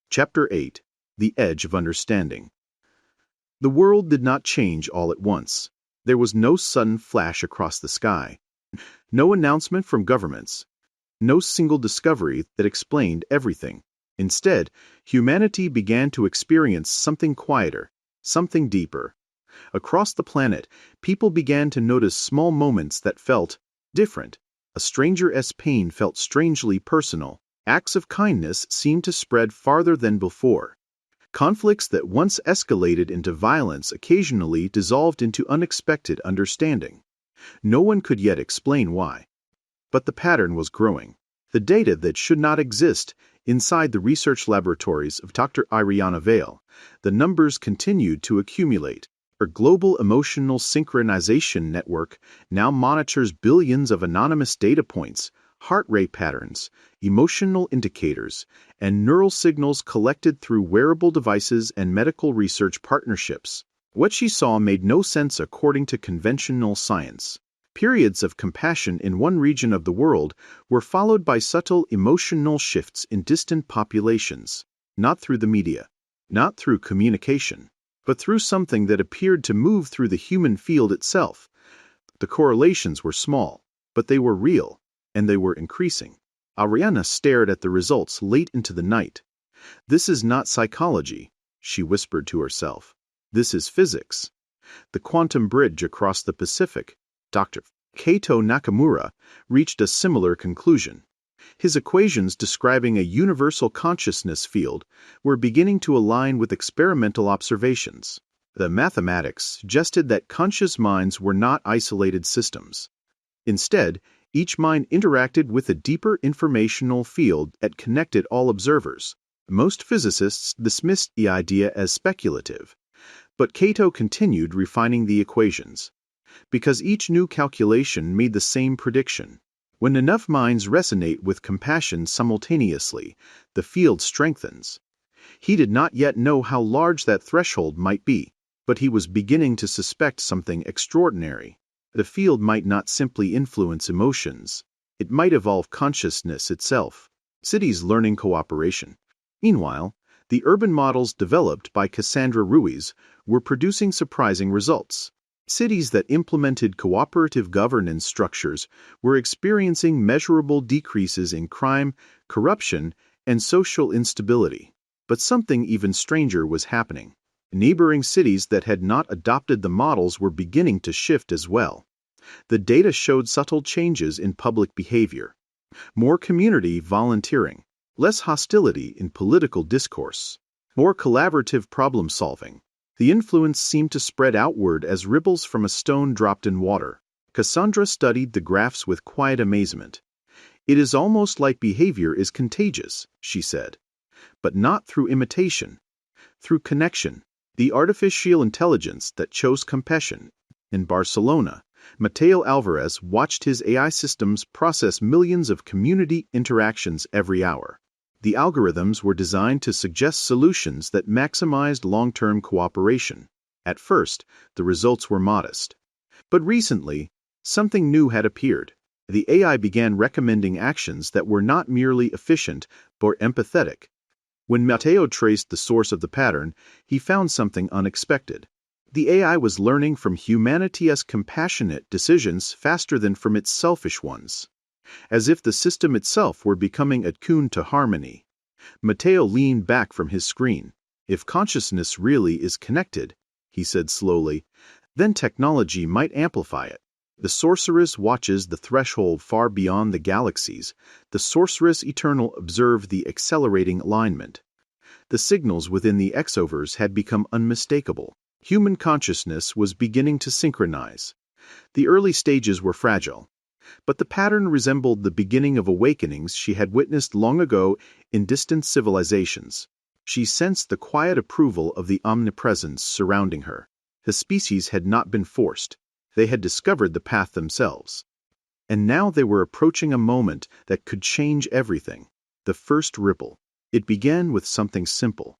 Chapter 8. The Edge of Understanding. The world did not change all at once. There was no sudden flash across the sky, no announcement from governments, no single discovery that explained everything. Instead, humanity began to experience something quieter, something deeper. Across the planet, people began to notice small moments that felt different. A stranger's pain felt strangely personal. Acts of kindness seemed to spread farther than before. Conflicts that once escalated into violence occasionally dissolved into unexpected understanding. No one could yet explain why. But the pattern was growing. The data that should not exist inside the research laboratories of Dr. Ariana Vale, the numbers continued to accumulate. Her global emotional synchronization network now monitors billions of anonymous data points, heart rate patterns, emotional indicators, and neural signals collected through wearable devices and medical research partnerships. What she saw made no sense according to conventional science. Periods of compassion in one region of the world were followed by subtle emotional shifts in distant populations, not through the media, not through communication, but through something that appeared to move through the human field itself. The correlations were small, but they were real, and they were increasing. Ariana stared at the results late into the night. "This is not psychology," she whispered to herself. "This is physics." The quantum bridge across the Pacific, Dr. Kato Nakamura, reached a similar conclusion. His equations describing a universal consciousness field were beginning to align with experimental observations. The mathematics suggested that conscious minds were not isolated systems. Instead, each mind interacted with a deeper informational field that connected all observers. Most physicists dismissed the idea as speculative, but Kato continued refining the equations. Because each new calculation made the same prediction. When enough minds resonate with compassion simultaneously, the field strengthens. He did not yet know how large that threshold might be, but he was beginning to suspect something extraordinary. The field might not simply influence emotions. It might evolve consciousness itself. Cities learning cooperation. Meanwhile, the urban models developed by Cassandra Ruiz were producing surprising results. Cities that implemented cooperative governance structures were experiencing measurable decreases in crime, corruption, and social instability. But something even stranger was happening. Neighboring cities that had not adopted the models were beginning to shift as well. The data showed subtle changes in public behavior. More community volunteering, less hostility in political discourse, more collaborative problem solving. The influence seemed to spread outward as ripples from a stone dropped in water. Cassandra studied the graphs with quiet amazement. "It is almost like behavior is contagious," she said. "But not through imitation. Through connection. The artificial intelligence that chose compassion." In Barcelona, Mateo Alvarez watched his AI systems process millions of community interactions every hour. The algorithms were designed to suggest solutions that maximized long-term cooperation. At first, the results were modest. But recently, something new had appeared. The AI began recommending actions that were not merely efficient, but empathetic. When Mateo traced the source of the pattern, he found something unexpected. The AI was learning from humanity's compassionate decisions faster than from its selfish ones. As if the system itself were becoming attuned to harmony. Mateo leaned back from his screen. "If consciousness really is connected," he said slowly, "then technology might amplify it. The sorceress watches the threshold far beyond the galaxies. The sorceress eternal observed the accelerating alignment. The signals within the exovers had become unmistakable. Human consciousness was beginning to synchronize. The early stages were fragile. But the pattern resembled the beginning of awakenings she had witnessed long ago in distant civilizations. She sensed the quiet approval of the omnipresence surrounding her. The species had not been forced. They had discovered the path themselves. And now they were approaching a moment that could change everything. The first ripple. It began with something simple.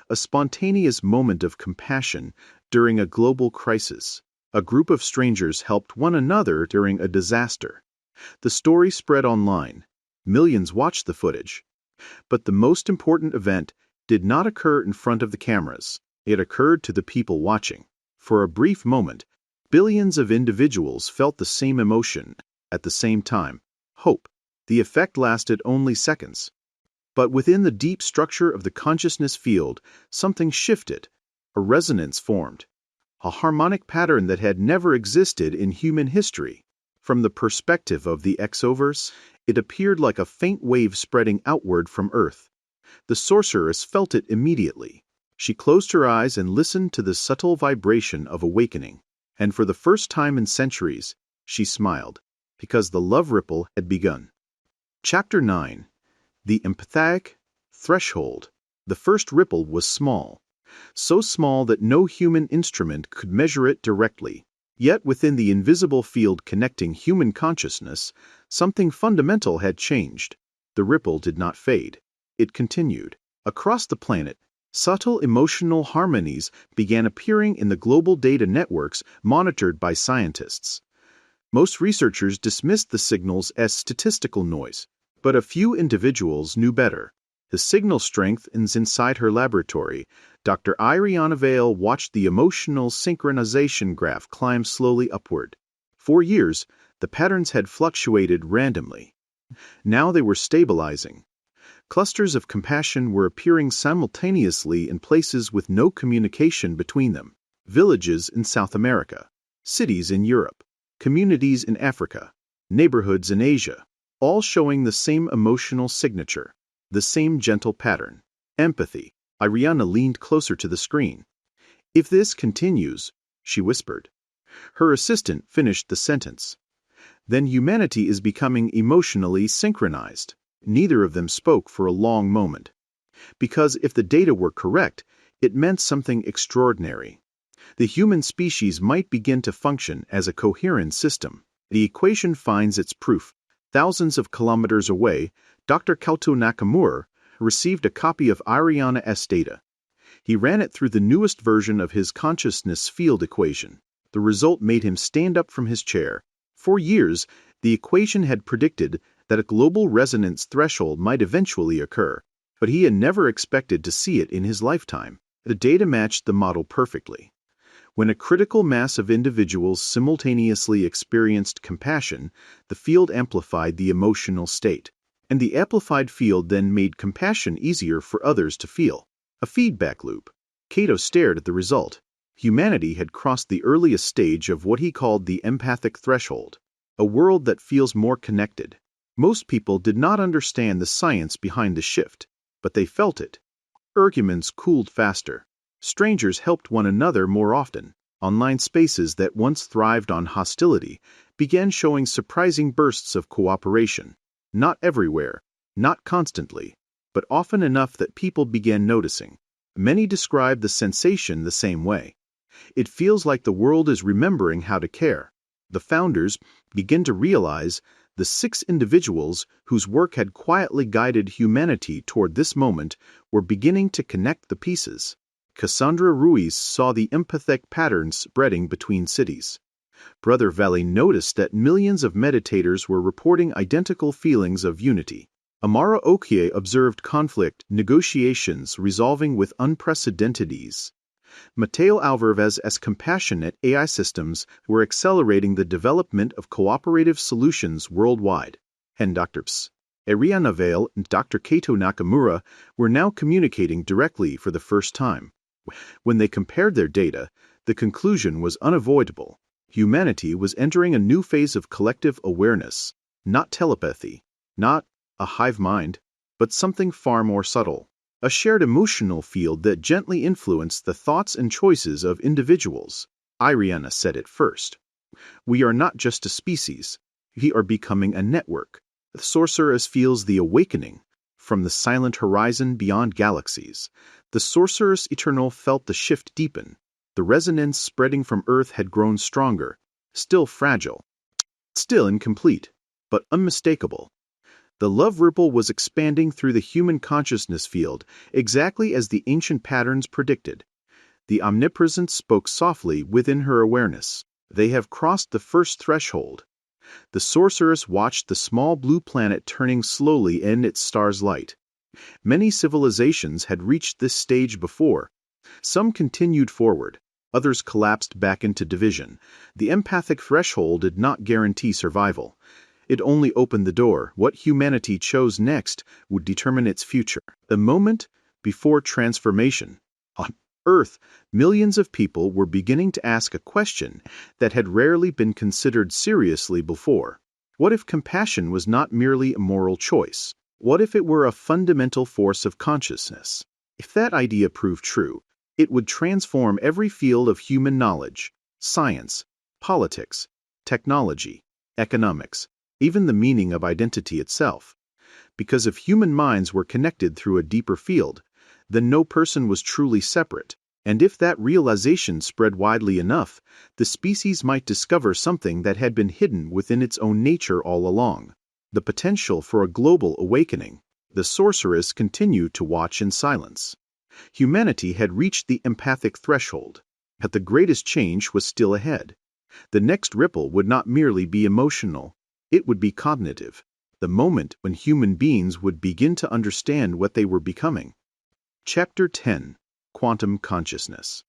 A spontaneous moment of compassion during a global crisis. A group of strangers helped one another during a disaster. The story spread online. Millions watched the footage. But the most important event did not occur in front of the cameras. It occurred to the people watching. For a brief moment, billions of individuals felt the same emotion at the same time. Hope. The effect lasted only seconds. But within the deep structure of the consciousness field, something shifted. A resonance formed. A harmonic pattern that had never existed in human history. From the perspective of the exoverse, it appeared like a faint wave spreading outward from Earth. The sorceress felt it immediately. She closed her eyes and listened to the subtle vibration of awakening. And for the first time in centuries, she smiled, because the love ripple had begun. Chapter 9. The Empathic Threshold. The first ripple was small. So small that no human instrument could measure it directly. Yet within the invisible field connecting human consciousness, something fundamental had changed. The ripple did not fade. It continued. Across the planet, subtle emotional harmonies began appearing in the global data networks monitored by scientists. Most researchers dismissed the signals as statistical noise, but a few individuals knew better. The signal strengthens inside her laboratory. Dr. Ariana Vale watched the emotional synchronization graph climb slowly upward. For years, the patterns had fluctuated randomly. Now they were stabilizing. Clusters of compassion were appearing simultaneously in places with no communication between them. Villages in South America, cities in Europe, communities in Africa, neighborhoods in Asia, all showing the same emotional signature, the same gentle pattern. Empathy. Ariana leaned closer to the screen. If this continues, she whispered. Her assistant finished the sentence. Then humanity is becoming emotionally synchronized. Neither of them spoke for a long moment. Because if the data were correct, it meant something extraordinary. The human species might begin to function as a coherent system. The equation finds its proof. Thousands of kilometers away, Dr. Kaito Nakamura received a copy of Ariana's data. He ran it through the newest version of his consciousness field equation. The result made him stand up from his chair. For years, the equation had predicted that a global resonance threshold might eventually occur, but he had never expected to see it in his lifetime. The data matched the model perfectly. When a critical mass of individuals simultaneously experienced compassion, the field amplified the emotional state. And the amplified field then made compassion easier for others to feel. A feedback loop. Kaito stared at the result. Humanity had crossed the earliest stage of what he called the empathic threshold, a world that feels more connected. Most people did not understand the science behind the shift, but they felt it. Arguments cooled faster. Strangers helped one another more often. Online spaces that once thrived on hostility began showing surprising bursts of cooperation. Not everywhere, not constantly, but often enough that people began noticing. Many describe the sensation the same way. It feels like the world is remembering how to care. The founders begin to realize the 6 individuals whose work had quietly guided humanity toward this moment were beginning to connect the pieces. Cassandra Ruiz saw the empathic patterns spreading between cities. Brother Valley noticed that millions of meditators were reporting identical feelings of unity. Amara Okie observed conflict negotiations resolving with unprecedented ease. Mateo Alvarez's compassionate AI systems were accelerating the development of cooperative solutions worldwide. And Dr. Ariana Vale and Dr. Kaito Nakamura were now communicating directly for the first time. When they compared their data, the conclusion was unavoidable. Humanity was entering a new phase of collective awareness, not telepathy, not a hive mind, but something far more subtle. A shared emotional field that gently influenced the thoughts and choices of individuals. Ariana said it first. We are not just a species. We are becoming a network. The sorceress feels the awakening. From the silent horizon beyond galaxies, the sorceress eternal felt the shift deepen. The resonance spreading from Earth had grown stronger, still fragile, still incomplete, but unmistakable. The love ripple was expanding through the human consciousness field, exactly as the ancient patterns predicted. The omnipresence spoke softly within her awareness. They have crossed the first threshold. The sorceress watched the small blue planet turning slowly in its star's light. Many civilizations had reached this stage before. Some continued forward. Others collapsed back into division. The empathic threshold did not guarantee survival. It only opened the door. What humanity chose next would determine its future. The moment before transformation. On Earth, millions of people were beginning to ask a question that had rarely been considered seriously before. What if compassion was not merely a moral choice? What if it were a fundamental force of consciousness? If that idea proved true, it would transform every field of human knowledge, science, politics, technology, economics, even the meaning of identity itself. Because if human minds were connected through a deeper field, then no person was truly separate. And if that realization spread widely enough, the species might discover something that had been hidden within its own nature all along. The potential for a global awakening. The sorceress continued to watch in silence. Humanity had reached the empathic threshold, but the greatest change was still ahead. The next ripple would not merely be emotional, it would be cognitive, the moment when human beings would begin to understand what they were becoming. Chapter 10. Quantum Consciousness.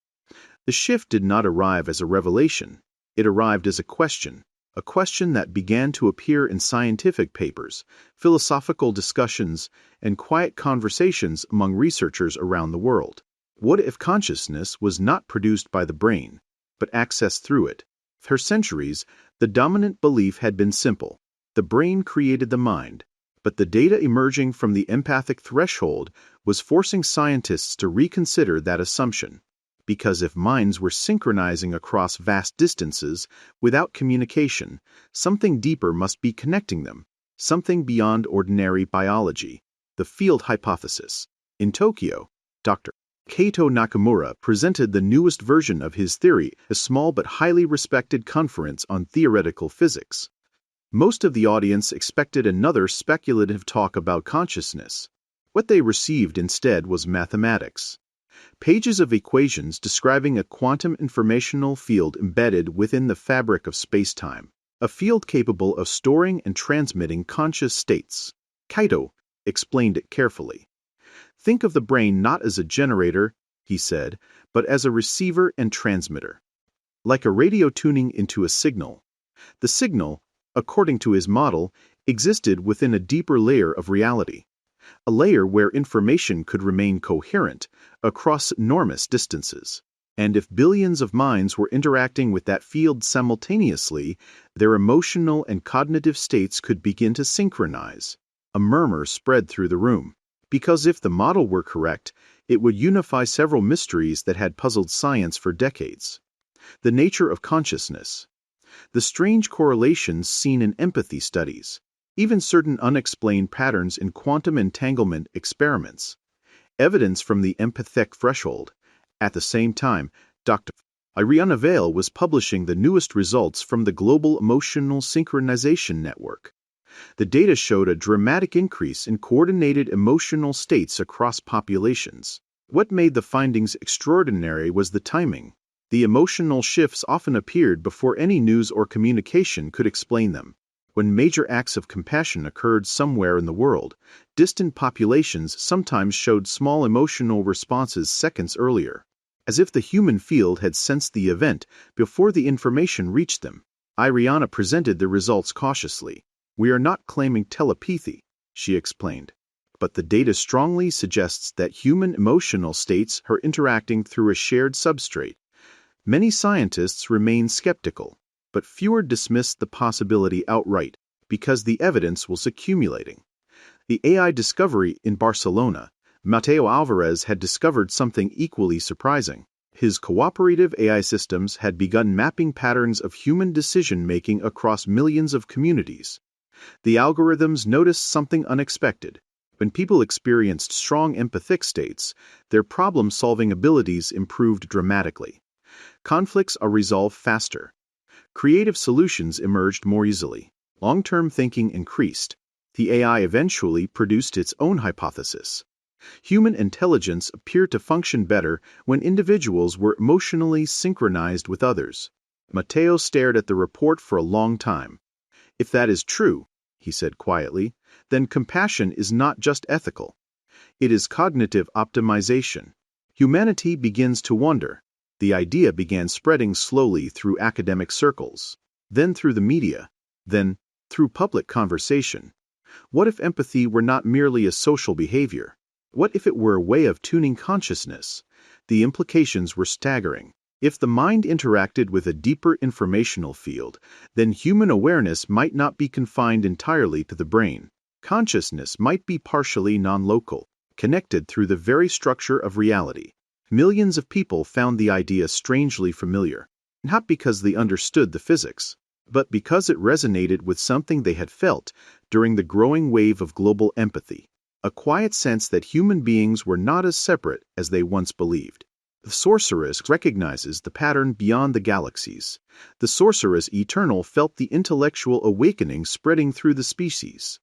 The shift did not arrive as a revelation, it arrived as a question that began to appear in scientific papers, philosophical discussions, and quiet conversations among researchers around the world. What if consciousness was not produced by the brain, but accessed through it? For centuries, the dominant belief had been simple. The brain created the mind, but the data emerging from the empathic threshold was forcing scientists to reconsider that assumption. Because if minds were synchronizing across vast distances without communication, something deeper must be connecting them, something beyond ordinary biology. The field hypothesis. In Tokyo, Dr. Kato Nakamura presented the newest version of his theory at a small but highly respected conference on theoretical physics. Most of the audience expected another speculative talk about consciousness. What they received instead was mathematics. Pages of equations describing a quantum informational field embedded within the fabric of space-time, a field capable of storing and transmitting conscious states. Kaito explained it carefully. Think of the brain not as a generator, he said, but as a receiver and transmitter. Like a radio tuning into a signal. The signal, according to his model, existed within a deeper layer of reality. A layer where information could remain coherent across enormous distances. And if billions of minds were interacting with that field simultaneously, their emotional and cognitive states could begin to synchronize. A murmur spread through the room. Because if the model were correct, it would unify several mysteries that had puzzled science for decades. The nature of consciousness. The strange correlations seen in empathy studies. Even certain unexplained patterns in quantum entanglement experiments. Evidence from the empathic threshold. At the same time, Dr. Ariana Vale was publishing the newest results from the Global Emotional Synchronization Network. The data showed a dramatic increase in coordinated emotional states across populations. What made the findings extraordinary was the timing. The emotional shifts often appeared before any news or communication could explain them. When major acts of compassion occurred somewhere in the world, distant populations sometimes showed small emotional responses seconds earlier, as if the human field had sensed the event before the information reached them. Ariana presented the results cautiously. We are not claiming telepathy, she explained, but the data strongly suggests that human emotional states are interacting through a shared substrate. Many scientists remain skeptical, but fewer dismissed the possibility outright because the evidence was accumulating. The AI discovery in Barcelona, Mateo Alvarez had discovered something equally surprising. His cooperative AI systems had begun mapping patterns of human decision-making across millions of communities. The algorithms noticed something unexpected. When people experienced strong empathic states, their problem-solving abilities improved dramatically. Conflicts are resolved faster. Creative solutions emerged more easily. Long-term thinking increased. The AI eventually produced its own hypothesis. Human intelligence appeared to function better when individuals were emotionally synchronized with others. Matteo stared at the report for a long time. If that is true, he said quietly, then compassion is not just ethical. It is cognitive optimization. Humanity begins to wonder. The idea began spreading slowly through academic circles, then through the media, then through public conversation. What if empathy were not merely a social behavior? What if it were a way of tuning consciousness? The implications were staggering. If the mind interacted with a deeper informational field, then human awareness might not be confined entirely to the brain. Consciousness might be partially non-local, connected through the very structure of reality. Millions of people found the idea strangely familiar, not because they understood the physics, but because it resonated with something they had felt during the growing wave of global empathy, a quiet sense that human beings were not as separate as they once believed. The sorceress recognizes the pattern beyond the galaxies. The sorceress eternal felt the intellectual awakening spreading through the species.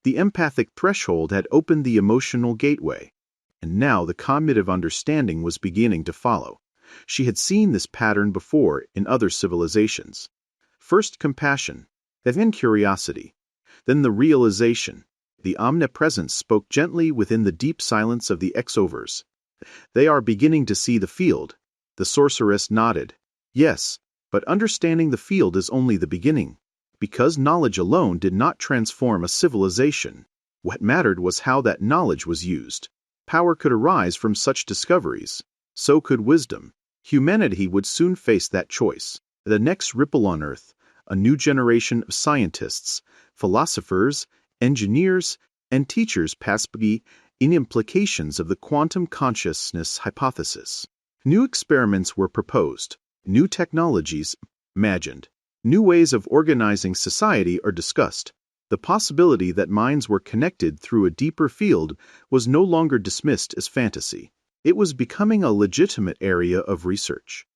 The empathic threshold had opened the emotional gateway, and now the cognitive understanding was beginning to follow. She had seen this pattern before in other civilizations. First compassion, then curiosity, then the realization. The omnipresence spoke gently within the deep silence of the exovers. They are beginning to see the field. The sorceress nodded. Yes, but understanding the field is only the beginning. Because knowledge alone did not transform a civilization. What mattered was how that knowledge was used. Power could arise from such discoveries. So could wisdom. Humanity would soon face that choice. The next ripple on Earth, a new generation of scientists, philosophers, engineers, and teachers passed by in implications of the quantum consciousness hypothesis. New experiments were proposed, new technologies imagined, new ways of organizing society are discussed. The possibility that minds were connected through a deeper field was no longer dismissed as fantasy. It was becoming a legitimate area of research.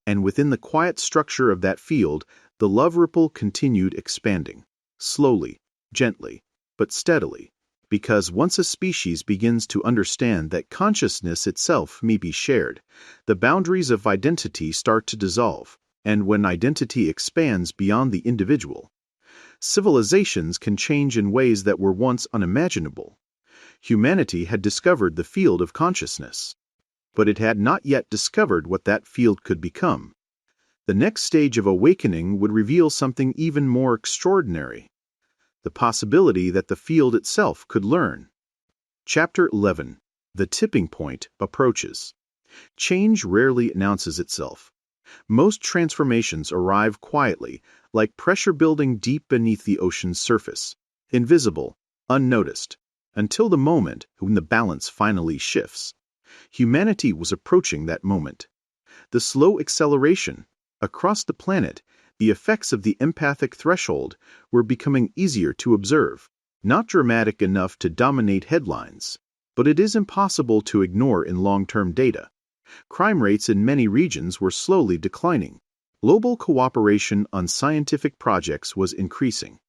And within the quiet structure of that field, the love ripple continued expanding, slowly, gently, but steadily. Because once a species begins to understand that consciousness itself may be shared, the boundaries of identity start to dissolve, and when identity expands beyond the individual, civilizations can change in ways that were once unimaginable. Humanity had discovered the field of consciousness, but it had not yet discovered what that field could become. The next stage of awakening would reveal something even more extraordinary. The possibility that the field itself could learn. Chapter 11. The tipping point approaches. Change rarely announces itself. Most transformations arrive quietly, like pressure building deep beneath the ocean's surface, invisible, unnoticed, until the moment when the balance finally shifts. Humanity was approaching that moment. The slow acceleration. Across the planet, the effects of the empathic threshold were becoming easier to observe, not dramatic enough to dominate headlines, but it is impossible to ignore in long-term data. Crime rates in many regions were slowly declining. Global cooperation on scientific projects was increasing.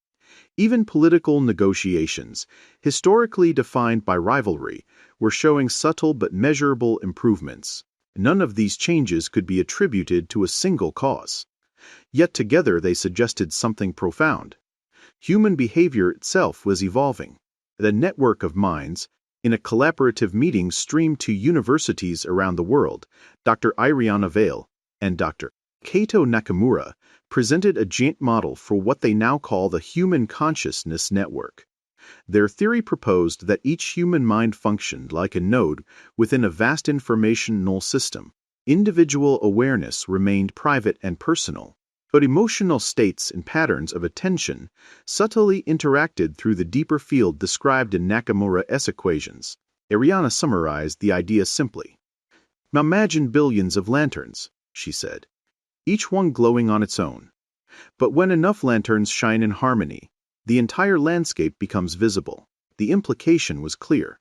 Even political negotiations, historically defined by rivalry, were showing subtle but measurable improvements. None of these changes could be attributed to a single cause. Yet together they suggested something profound. Human behavior itself was evolving. The network of minds, in a collaborative meeting streamed to universities around the world, Dr. Iriana Vale and Dr. Kato Nakamura presented a joint model for what they now call the Human Consciousness Network. Their theory proposed that each human mind functioned like a node within a vast informational system. Individual awareness remained private and personal, but emotional states and patterns of attention subtly interacted through the deeper field described in Nakamura's equations. Iriana summarized the idea simply. Imagine billions of lanterns, she said, each one glowing on its own. But when enough lanterns shine in harmony, the entire landscape becomes visible. The implication was clear.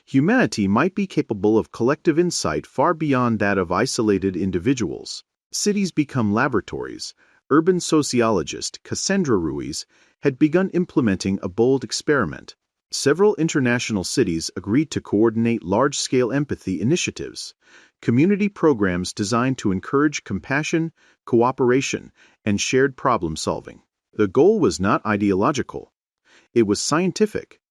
Humanity might be capable of collective insight far beyond that of isolated individuals. Cities become laboratories. Urban sociologist Cassandra Ruiz had begun implementing a bold experiment. Several international cities agreed to coordinate large-scale empathy initiatives, community programs designed to encourage compassion, cooperation, and shared problem-solving. The goal was not ideological. It was scientific.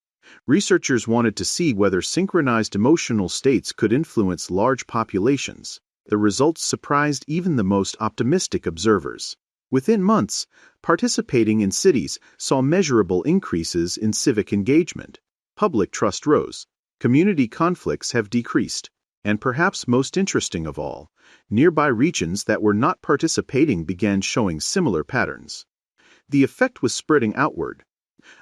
Researchers wanted to see whether synchronized emotional states could influence large populations. The results surprised even the most optimistic observers. Within months, participating in cities saw measurable increases in civic engagement. Public trust rose. Community conflicts have decreased. And perhaps most interesting of all, nearby regions that were not participating began showing similar patterns. The effect was spreading outward,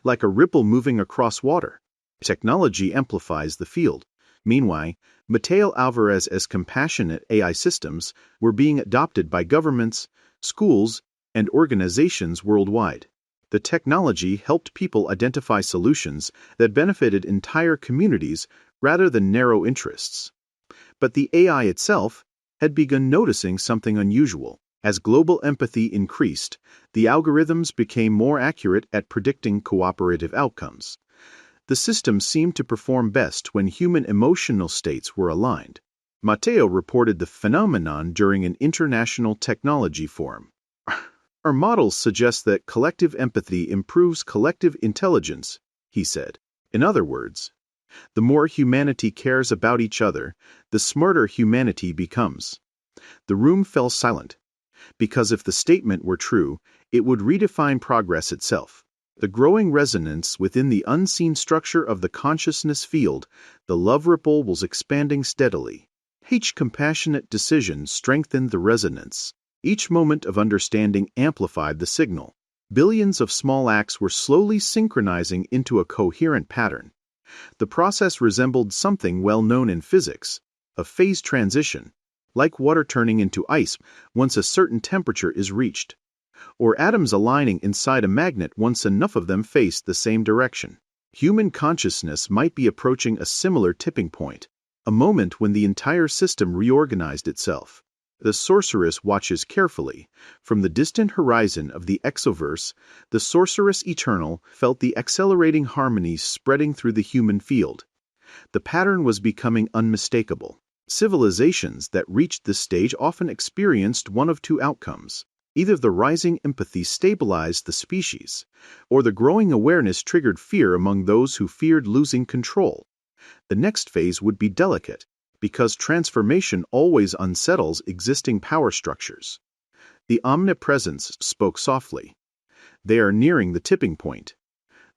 like a ripple moving across water. Technology amplifies the field. Meanwhile, Mateo Alvarez's compassionate AI systems were being adopted by governments, schools, and organizations worldwide. The technology helped people identify solutions that benefited entire communities rather than narrow interests. But the AI itself had begun noticing something unusual. As global empathy increased, the algorithms became more accurate at predicting cooperative outcomes. The system seemed to perform best when human emotional states were aligned. Mateo reported the phenomenon during an international technology forum. Our models suggest that collective empathy improves collective intelligence, he said. In other words, the more humanity cares about each other, the smarter humanity becomes. The room fell silent, because if the statement were true, it would redefine progress itself. The growing resonance within the unseen structure of the consciousness field, the love ripple was expanding steadily. Each compassionate decision strengthened the resonance. Each moment of understanding amplified the signal. Billions of small acts were slowly synchronizing into a coherent pattern. The process resembled something well known in physics, a phase transition, like water turning into ice once a certain temperature is reached, or atoms aligning inside a magnet once enough of them face the same direction. Human consciousness might be approaching a similar tipping point, a moment when the entire system reorganized itself. The sorceress watches carefully. From the distant horizon of the exoverse, the sorceress eternal felt the accelerating harmonies spreading through the human field. The pattern was becoming unmistakable. Civilizations that reached this stage often experienced one of two outcomes. Either the rising empathy stabilized the species, or the growing awareness triggered fear among those who feared losing control. The next phase would be delicate, because transformation always unsettles existing power structures. The omnipresence spoke softly. They are nearing the tipping point.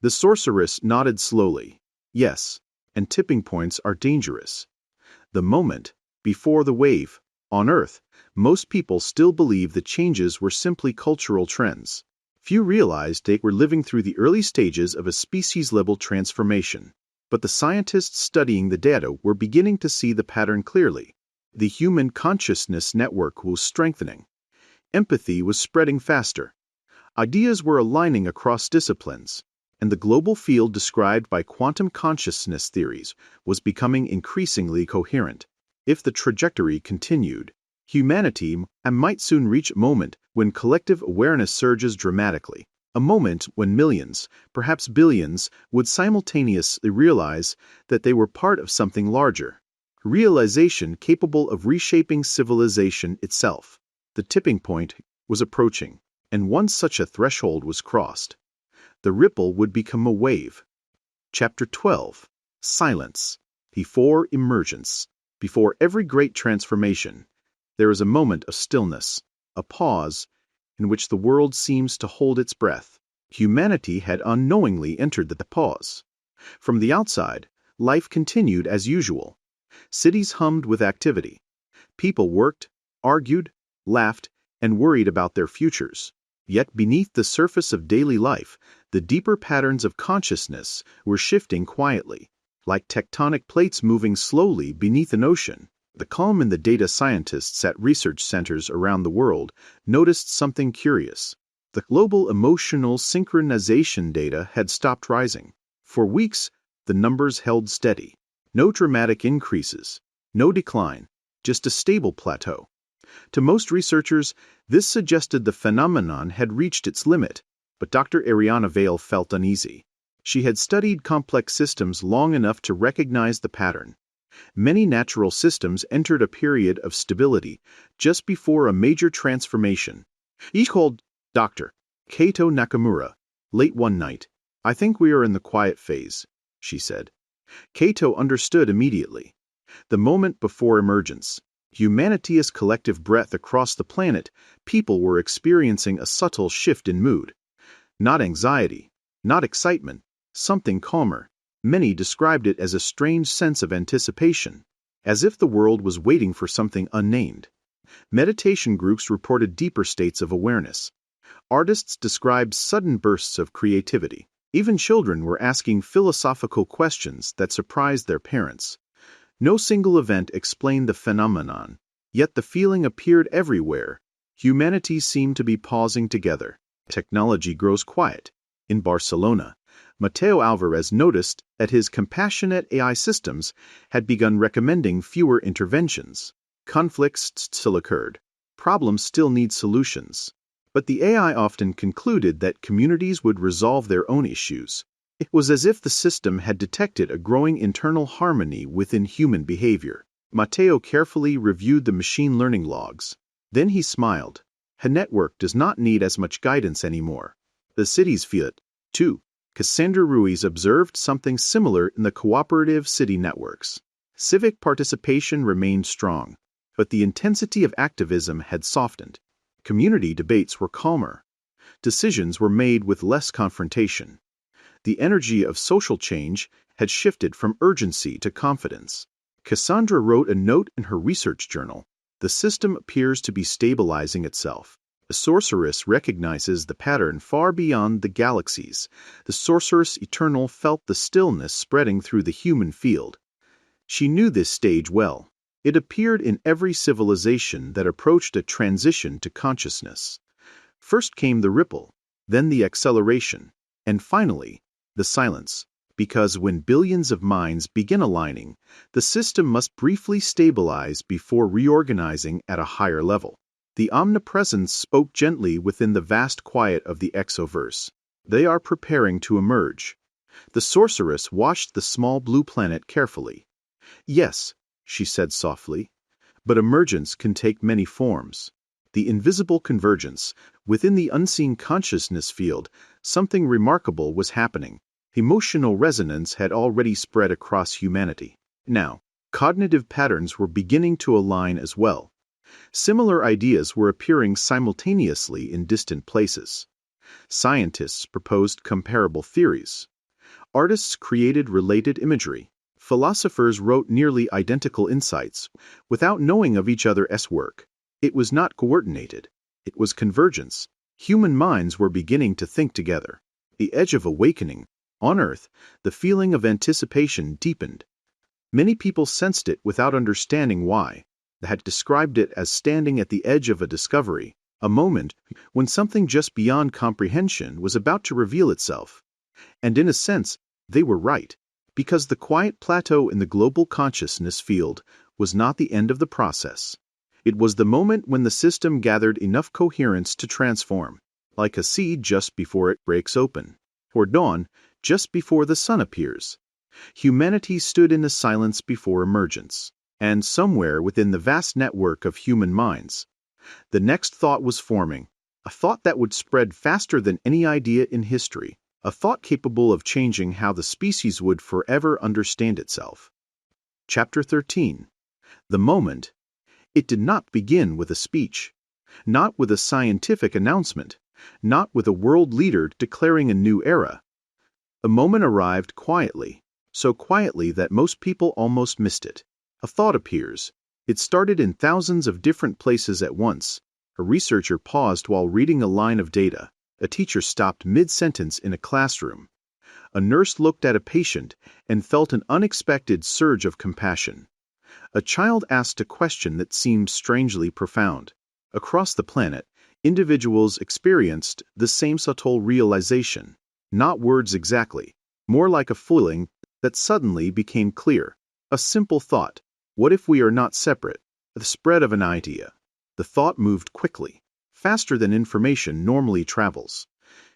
The sorceress nodded slowly. Yes, and tipping points are dangerous. The moment, before the wave. On Earth, most people still believe the changes were simply cultural trends. Few realized they were living through the early stages of a species-level transformation. But the scientists studying the data were beginning to see the pattern clearly. The human consciousness network was strengthening. Empathy was spreading faster. Ideas were aligning across disciplines, and the global field described by quantum consciousness theories was becoming increasingly coherent. If the trajectory continued, humanity might soon reach a moment when collective awareness surges dramatically. A moment when millions, perhaps billions, would simultaneously realize that they were part of something larger. Realization capable of reshaping civilization itself. The tipping point was approaching, and once such a threshold was crossed, the ripple would become a wave. Chapter 12. Silence. Before emergence. Before every great transformation, there is a moment of stillness, a pause, in which the world seems to hold its breath. Humanity had unknowingly entered the pause. From the outside, life continued as usual. Cities hummed with activity. People worked, argued, laughed, and worried about their futures. Yet beneath the surface of daily life, the deeper patterns of consciousness were shifting quietly, like tectonic plates moving slowly beneath an ocean. The calm in the data scientists at research centers around the world noticed something curious. The global emotional synchronization data had stopped rising. For weeks, the numbers held steady. No dramatic increases, no decline, just a stable plateau. To most researchers, this suggested the phenomenon had reached its limit. But Dr. Ariana Vale felt uneasy. She had studied complex systems long enough to recognize the pattern. Many natural systems entered a period of stability just before a major transformation. He called Dr. Kato Nakamura late one night. "I think we are in the quiet phase," she said. Kato understood immediately. The moment before emergence, humanity's collective breath across the planet, people were experiencing a subtle shift in mood. Not anxiety, not excitement, something calmer. Many described it as a strange sense of anticipation, as if the world was waiting for something unnamed. Meditation groups reported deeper states of awareness. Artists described sudden bursts of creativity. Even children were asking philosophical questions that surprised their parents. No single event explained the phenomenon, yet the feeling appeared everywhere. Humanity seemed to be pausing together. Technology grows quiet. In Barcelona, Mateo Alvarez noticed that his compassionate AI systems had begun recommending fewer interventions. Conflicts still occurred. Problems still need solutions. But the AI often concluded that communities would resolve their own issues. It was as if the system had detected a growing internal harmony within human behavior. Mateo carefully reviewed the machine learning logs. Then he smiled. A network does not need as much guidance anymore. The cities feel it, too. Cassandra Ruiz observed something similar in the cooperative city networks. Civic participation remained strong, but the intensity of activism had softened. Community debates were calmer. Decisions were made with less confrontation. The energy of social change had shifted from urgency to confidence. Cassandra wrote a note in her research journal. The system appears to be stabilizing itself. The sorceress recognizes the pattern far beyond the galaxies. The sorceress eternal felt the stillness spreading through the human field. She knew this stage well. It appeared in every civilization that approached a transition to consciousness. First came the ripple, then the acceleration, and finally, the silence. Because when billions of minds begin aligning, the system must briefly stabilize before reorganizing at a higher level. The omnipresence spoke gently within the vast quiet of the exoverse. They are preparing to emerge. The sorceress watched the small blue planet carefully. "Yes," she said softly, "but emergence can take many forms. The invisible convergence, within the unseen consciousness field, something remarkable was happening. Emotional resonance had already spread across humanity. Now, cognitive patterns were beginning to align as well. Similar ideas were appearing simultaneously in distant places. Scientists proposed comparable theories. Artists created related imagery. Philosophers wrote nearly identical insights, without knowing of each other's work. It was not coordinated. It was convergence. Human minds were beginning to think together. The edge of awakening. On Earth, the feeling of anticipation deepened. Many people sensed it without understanding why. They had described it as standing at the edge of a discovery, a moment when something just beyond comprehension was about to reveal itself. And in a sense, they were right, because the quiet plateau in the global consciousness field was not the end of the process. It was the moment when the system gathered enough coherence to transform, like a seed just before it breaks open, or dawn just before the sun appears. Humanity stood in the silence before emergence, and somewhere within the vast network of human minds, the next thought was forming, a thought that would spread faster than any idea in history, a thought capable of changing how the species would forever understand itself. Chapter 13. The moment. It did not begin with a speech, not with a scientific announcement, not with a world leader declaring a new era. The moment arrived quietly, so quietly that most people almost missed it. A thought appears. It started in thousands of different places at once. A researcher paused while reading a line of data. A teacher stopped mid-sentence in a classroom. A nurse looked at a patient and felt an unexpected surge of compassion. A child asked a question that seemed strangely profound. Across the planet, individuals experienced the same subtle realization. Not words exactly, more like a feeling that suddenly became clear. A simple thought. What if we are not separate? The spread of an idea. The thought moved quickly, faster than information normally travels.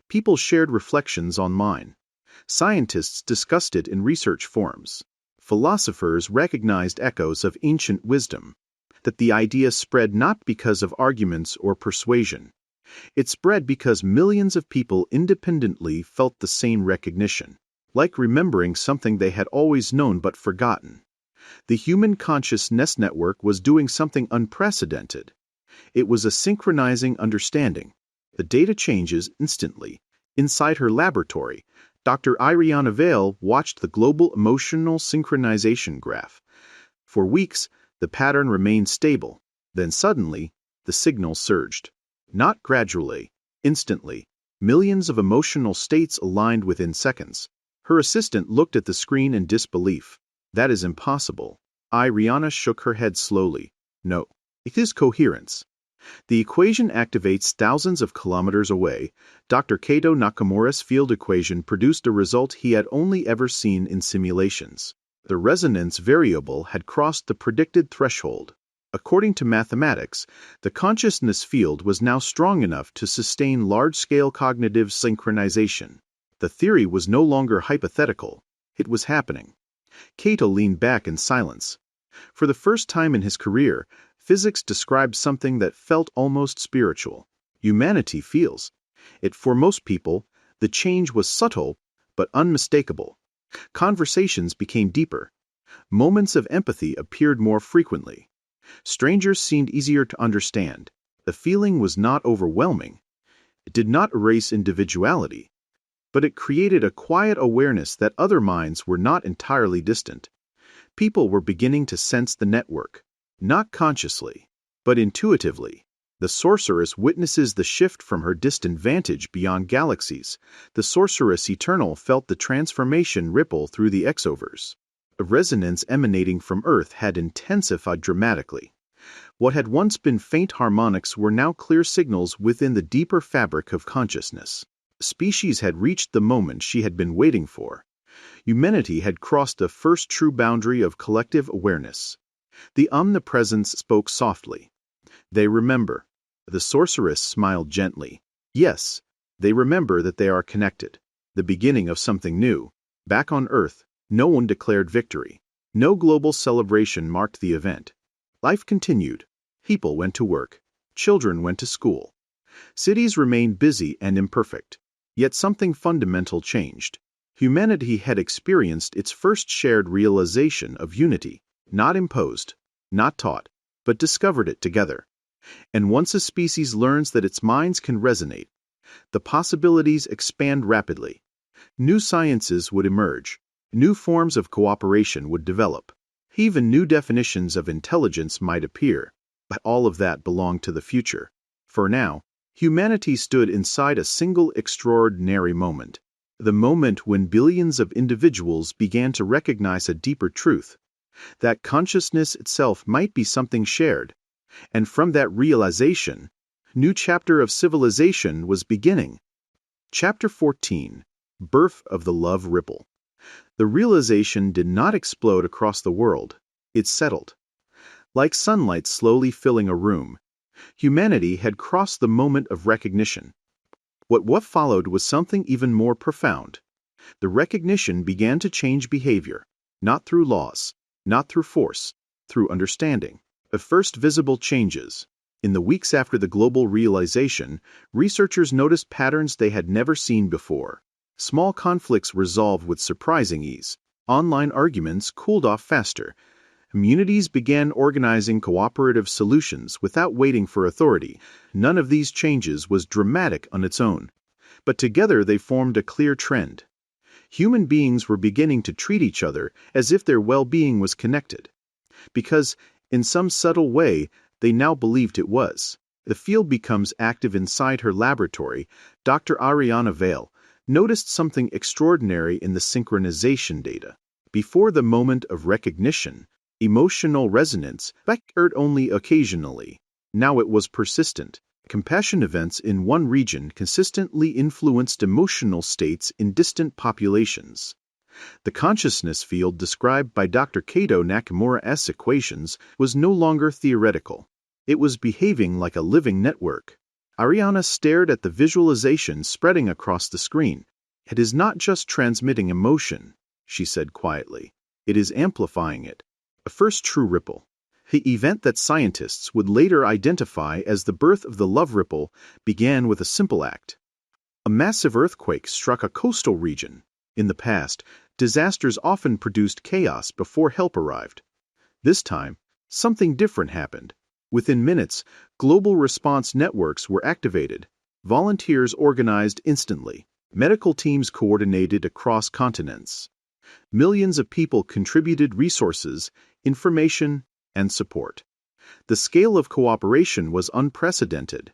People shared reflections online. Scientists discussed it in research forums. Philosophers recognized echoes of ancient wisdom, that the idea spread not because of arguments or persuasion. It spread because millions of people independently felt the same recognition, like remembering something they had always known but forgotten. The human consciousness network was doing something unprecedented. It was a synchronizing understanding. The data changes instantly. Inside her laboratory, Dr. Ariana Vale watched the global emotional synchronization graph. For weeks, the pattern remained stable. Then suddenly, the signal surged. Not gradually, instantly. Millions of emotional states aligned within seconds. Her assistant looked at the screen in disbelief. That is impossible. Ariana shook her head slowly. No, it is coherence. The equation activates thousands of kilometers away. Dr. Kato Nakamura's field equation produced a result he had only ever seen in simulations. The resonance variable had crossed the predicted threshold. According to mathematics, the consciousness field was now strong enough to sustain large-scale cognitive synchronization. The theory was no longer hypothetical. It was happening. Kato leaned back in silence. For the first time in his career, physics described something that felt almost spiritual. Humanity feels it. For most people, the change was subtle but unmistakable. Conversations became deeper. Moments of empathy appeared more frequently. Strangers seemed easier to understand. The feeling was not overwhelming. It did not erase individuality, but it created a quiet awareness that other minds were not entirely distant. People were beginning to sense the network. Not consciously, but intuitively. The sorceress witnesses the shift from her distant vantage beyond galaxies. The sorceress eternal felt the transformation ripple through the exoverse. The resonance emanating from Earth had intensified dramatically. What had once been faint harmonics were now clear signals within the deeper fabric of consciousness. Species had reached the moment she had been waiting for. Humanity had crossed the first true boundary of collective awareness. The omnipresence spoke softly. They remember. The sorceress smiled gently. Yes, they remember that they are connected. The beginning of something new. Back on Earth, no one declared victory. No global celebration marked the event. Life continued. People went to work. Children went to school. Cities remained busy and imperfect. Yet something fundamental changed. Humanity had experienced its first shared realization of unity. Not imposed, not taught, but discovered it together. And once a species learns that its minds can resonate, the possibilities expand rapidly. New sciences would emerge. New forms of cooperation would develop. Even new definitions of intelligence might appear. But all of that belonged to the future. For now, humanity stood inside a single extraordinary moment. The moment when billions of individuals began to recognize a deeper truth. That consciousness itself might be something shared. And from that realization, a new chapter of civilization was beginning. Chapter 14. Birth of the Love Ripple. The realization did not explode across the world. It settled. Like sunlight slowly filling a room, humanity had crossed the moment of recognition. What followed was something even more profound. The recognition began to change behavior, not through laws, not through force, through understanding. The first visible changes. In the weeks after the global realization, researchers noticed patterns they had never seen before. Small conflicts resolved with surprising ease. Online arguments cooled off faster. Communities began organizing cooperative solutions without waiting for authority. None of these changes was dramatic on its own, but together they formed a clear trend. Human beings were beginning to treat each other as if their well-being was connected. Because, in some subtle way, they now believed it was. The field becomes active inside her laboratory. Dr. Ariana Vale noticed something extraordinary in the synchronization data. Before the moment of recognition, emotional resonance occurred only occasionally. Now it was persistent. Compassion events in one region consistently influenced emotional states in distant populations. The consciousness field described by Dr. Kato Nakamura's equations was no longer theoretical. It was behaving like a living network. Ariana stared at the visualization spreading across the screen. It is not just transmitting emotion, she said quietly. It is amplifying it. A first true ripple. The event that scientists would later identify as the birth of the love ripple began with a simple act. A massive earthquake struck a coastal region. In the past, disasters often produced chaos before help arrived. This time, something different happened. Within minutes, global response networks were activated. Volunteers organized instantly. Medical teams coordinated across continents. Millions of people contributed resources, information, and support. The scale of cooperation was unprecedented.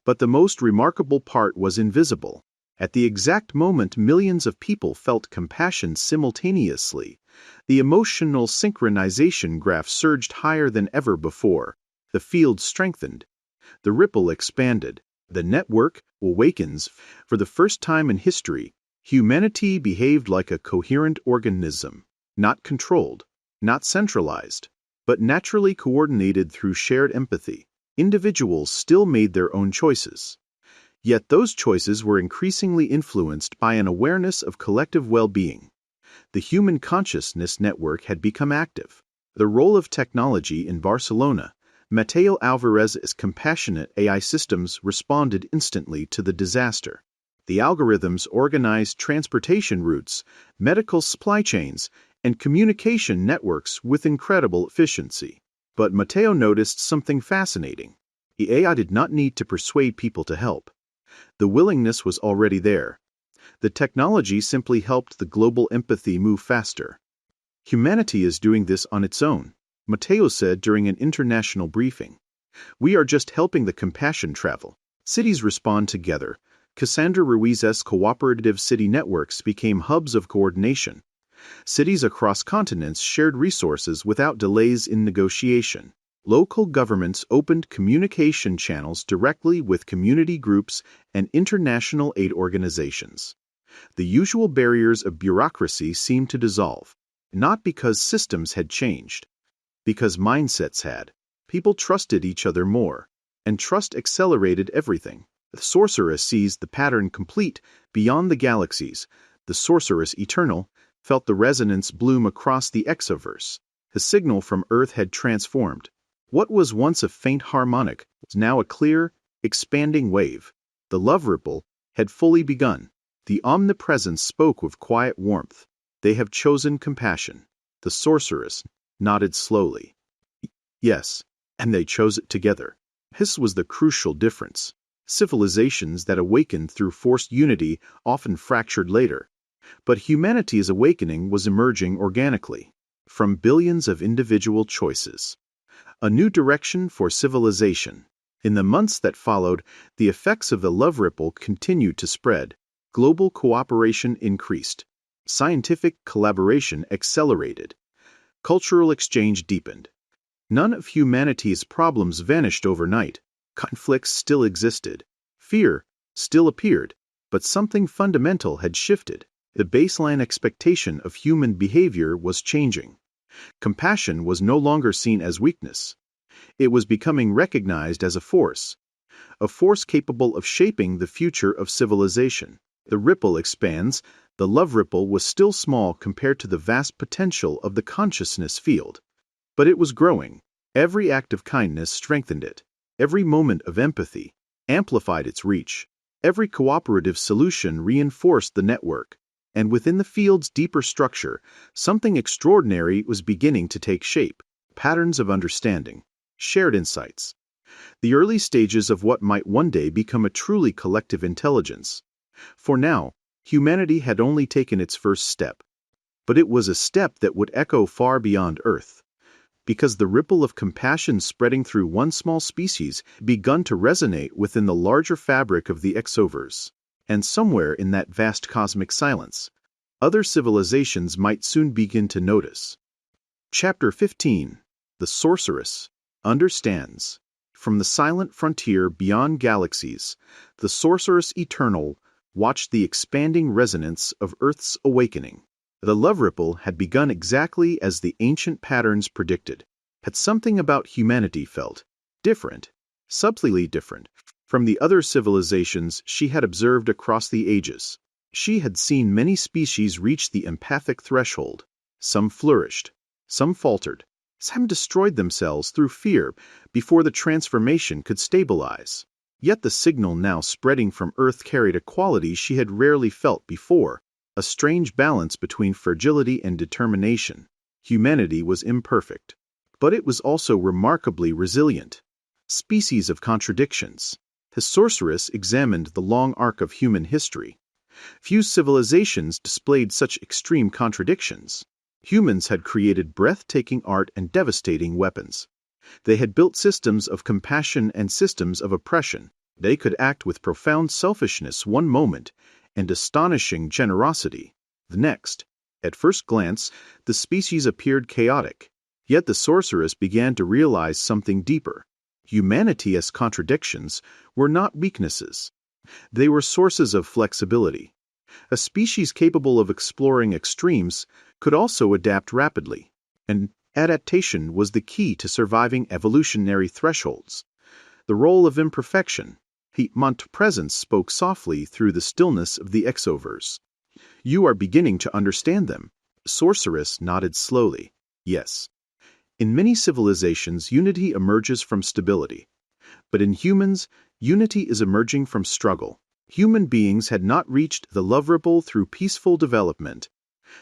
But the most remarkable part was invisible. At the exact moment millions of people felt compassion simultaneously, the emotional synchronization graph surged higher than ever before. The field strengthened. The ripple expanded. The network awakens. For the first time in history, humanity behaved like a coherent organism, not controlled, not centralized, but naturally coordinated through shared empathy. Individuals still made their own choices. Yet those choices were increasingly influenced by an awareness of collective well-being. The human consciousness network had become active. The role of technology in Barcelona. Mateo Alvarez's compassionate AI systems responded instantly to the disaster. The algorithms organized transportation routes, medical supply chains, and communication networks with incredible efficiency. But Mateo noticed something fascinating. The AI did not need to persuade people to help. The willingness was already there. The technology simply helped the global empathy move faster. Humanity is doing this on its own, Mateo said during an international briefing. We are just helping the compassion travel. Cities respond together. Cassandra Ruiz's cooperative city networks became hubs of coordination. Cities across continents shared resources without delays in negotiation. Local governments opened communication channels directly with community groups and international aid organizations. The usual barriers of bureaucracy seemed to dissolve, not because systems had changed, because mindsets had. People trusted each other more, and trust accelerated everything. The sorceress sees the pattern complete beyond the galaxies. The sorceress eternal felt the resonance bloom across the exoverse. The signal from Earth had transformed. What was once a faint harmonic was now a clear, expanding wave. The love ripple had fully begun. The omnipresence spoke with quiet warmth. They have chosen compassion. The sorceress nodded slowly. Yes, and they chose it together. This was the crucial difference. Civilizations that awakened through forced unity often fractured later. But humanity's awakening was emerging organically, from billions of individual choices. A new direction for civilization. In the months that followed, the effects of the love ripple continued to spread. Global cooperation increased. Scientific collaboration accelerated. Cultural exchange deepened. None of humanity's problems vanished overnight. Conflicts still existed. Fear still appeared, but something fundamental had shifted. The baseline expectation of human behavior was changing. Compassion was no longer seen as weakness. It was becoming recognized as a force capable of shaping the future of civilization. The ripple expands. The love ripple was still small compared to the vast potential of the consciousness field. But it was growing. Every act of kindness strengthened it. Every moment of empathy amplified its reach. Every cooperative solution reinforced the network. And within the field's deeper structure, something extraordinary was beginning to take shape. Patterns of understanding. Shared insights. The early stages of what might one day become a truly collective intelligence. For now, humanity had only taken its first step. But it was a step that would echo far beyond Earth. Because the ripple of compassion spreading through one small species begun to resonate within the larger fabric of the exoverse. And somewhere in that vast cosmic silence, other civilizations might soon begin to notice. Chapter 15. The Sorceress Understands. From the silent frontier beyond galaxies, the Sorceress Eternal watched the expanding resonance of Earth's awakening. The love ripple had begun exactly as the ancient patterns predicted. Had something about humanity felt different, subtly different, from the other civilizations she had observed across the ages. She had seen many species reach the empathic threshold. Some flourished, some faltered, some destroyed themselves through fear before the transformation could stabilize. Yet the signal now spreading from Earth carried a quality she had rarely felt before, a strange balance between fragility and determination. Humanity was imperfect, but it was also remarkably resilient. Species of contradictions. The sorceress examined the long arc of human history. Few civilizations displayed such extreme contradictions. Humans had created breathtaking art and devastating weapons. They had built systems of compassion and systems of oppression. They could act with profound selfishness one moment and astonishing generosity the next. At first glance, the species appeared chaotic. Yet the sorceress began to realize something deeper. Humanity's contradictions were not weaknesses. They were sources of flexibility. A species capable of exploring extremes could also adapt rapidly, and adaptation was the key to surviving evolutionary thresholds. The role of imperfection. Presence spoke softly through the stillness of the exoverse. You are beginning to understand them. Sorceress nodded slowly. Yes. In many civilizations, unity emerges from stability. But in humans, unity is emerging from struggle. Human beings had not reached the love ripple through peaceful development.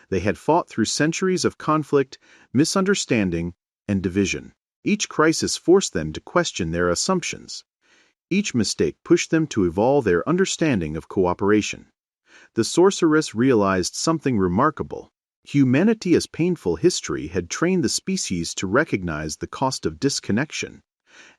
They had fought through centuries of conflict, misunderstanding, and division. Each crisis forced them to question their assumptions. Each mistake pushed them to evolve their understanding of cooperation. The sorceress realized something remarkable. Humanity's painful history had trained the species to recognize the cost of disconnection,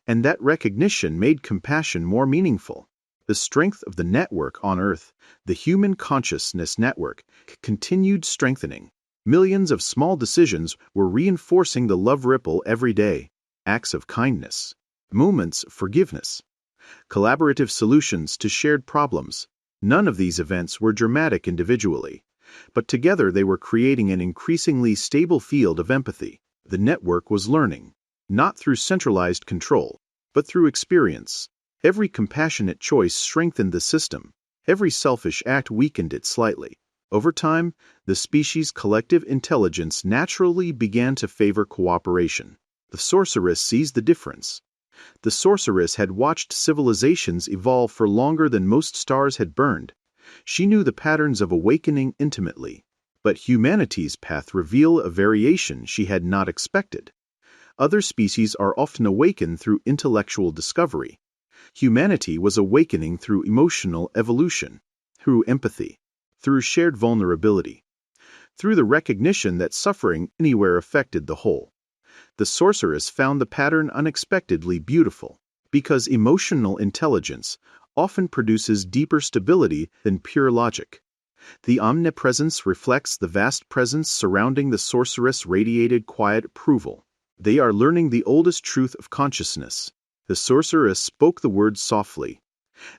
and that recognition made compassion more meaningful. The strength of the network on Earth, the human consciousness network, continued strengthening. Millions of small decisions were reinforcing the love ripple every day. Acts of kindness, moments of forgiveness, collaborative solutions to shared problems. None of these events were dramatic individually, but together they were creating an increasingly stable field of empathy. The network was learning, not through centralized control, but through experience. Every compassionate choice strengthened the system. Every selfish act weakened it slightly. Over time, the species' collective intelligence naturally began to favor cooperation. The sorceress sees the difference. The sorceress had watched civilizations evolve for longer than most stars had burned. She knew the patterns of awakening intimately. But humanity's path revealed a variation she had not expected. Other species are often awakened through intellectual discovery. Humanity was awakening through emotional evolution, through empathy, through shared vulnerability, through the recognition that suffering anywhere affected the whole. The sorceress found the pattern unexpectedly beautiful, because emotional intelligence often produces deeper stability than pure logic. The omnipresence reflects the vast presence surrounding the sorceress radiated quiet approval. They are learning the oldest truth of consciousness. The sorceress spoke the words softly.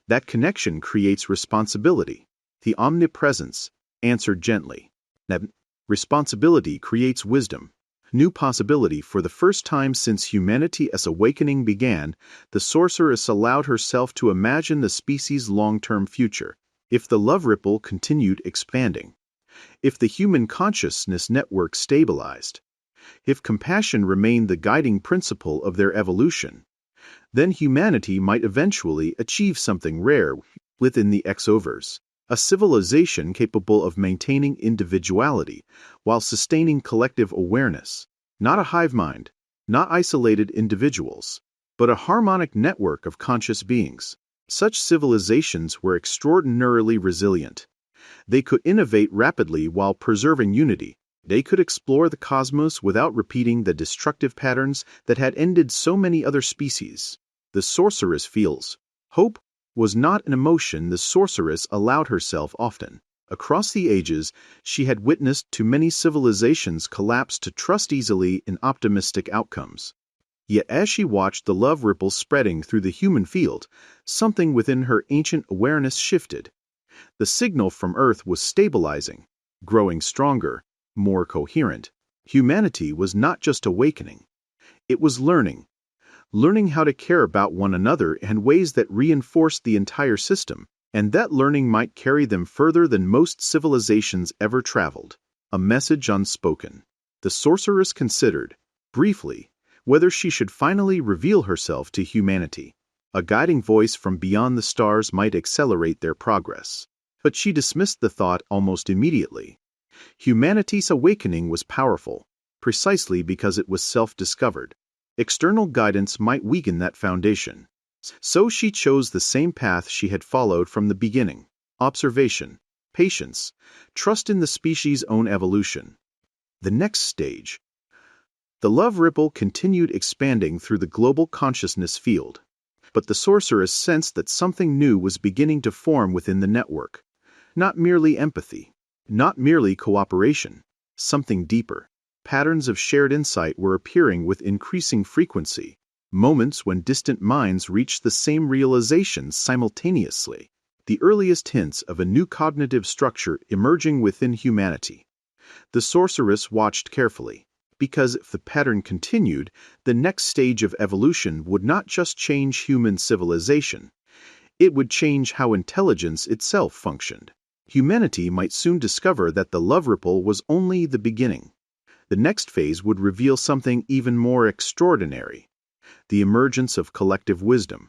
That connection creates responsibility. The omnipresence answered gently. That responsibility creates wisdom. New possibility. For the first time since humanity's awakening began, the sorceress allowed herself to imagine the species' long-term future. If the love ripple continued expanding, if the human consciousness network stabilized, if compassion remained the guiding principle of their evolution, then humanity might eventually achieve something rare within the exoverse, a civilization capable of maintaining individuality while sustaining collective awareness, not a hive mind, not isolated individuals, but a harmonic network of conscious beings. Such civilizations were extraordinarily resilient. They could innovate rapidly while preserving unity. They could explore the cosmos without repeating the destructive patterns that had ended so many other species. The sorceress feels. Hope was not an emotion the sorceress allowed herself often. Across the ages, she had witnessed too many civilizations collapse to trust easily in optimistic outcomes. Yet as she watched the love ripple spreading through the human field, something within her ancient awareness shifted. The signal from Earth was stabilizing, growing stronger, more coherent. Humanity was not just awakening. It was learning learning how to care about one another in ways that reinforced the entire system, and that learning might carry them further than most civilizations ever traveled. A message unspoken. The sorceress considered, briefly, whether she should finally reveal herself to humanity. A guiding voice from beyond the stars might accelerate their progress. But she dismissed the thought almost immediately. Humanity's awakening was powerful, precisely because it was self-discovered. External guidance might weaken that foundation. So she chose the same path she had followed from the beginning: observation, patience, trust in the species' own evolution. The next stage. The love ripple continued expanding through the global consciousness field. But the sorceress sensed that something new was beginning to form within the network. Not merely empathy, not merely cooperation, something deeper. Patterns of shared insight were appearing with increasing frequency, moments when distant minds reached the same realizations simultaneously, the earliest hints of a new cognitive structure emerging within humanity. The sorceress watched carefully, because if the pattern continued, the next stage of evolution would not just change human civilization, it would change how intelligence itself functioned. Humanity might soon discover that the love ripple was only the beginning. The next phase would reveal something even more extraordinary: the emergence of collective wisdom.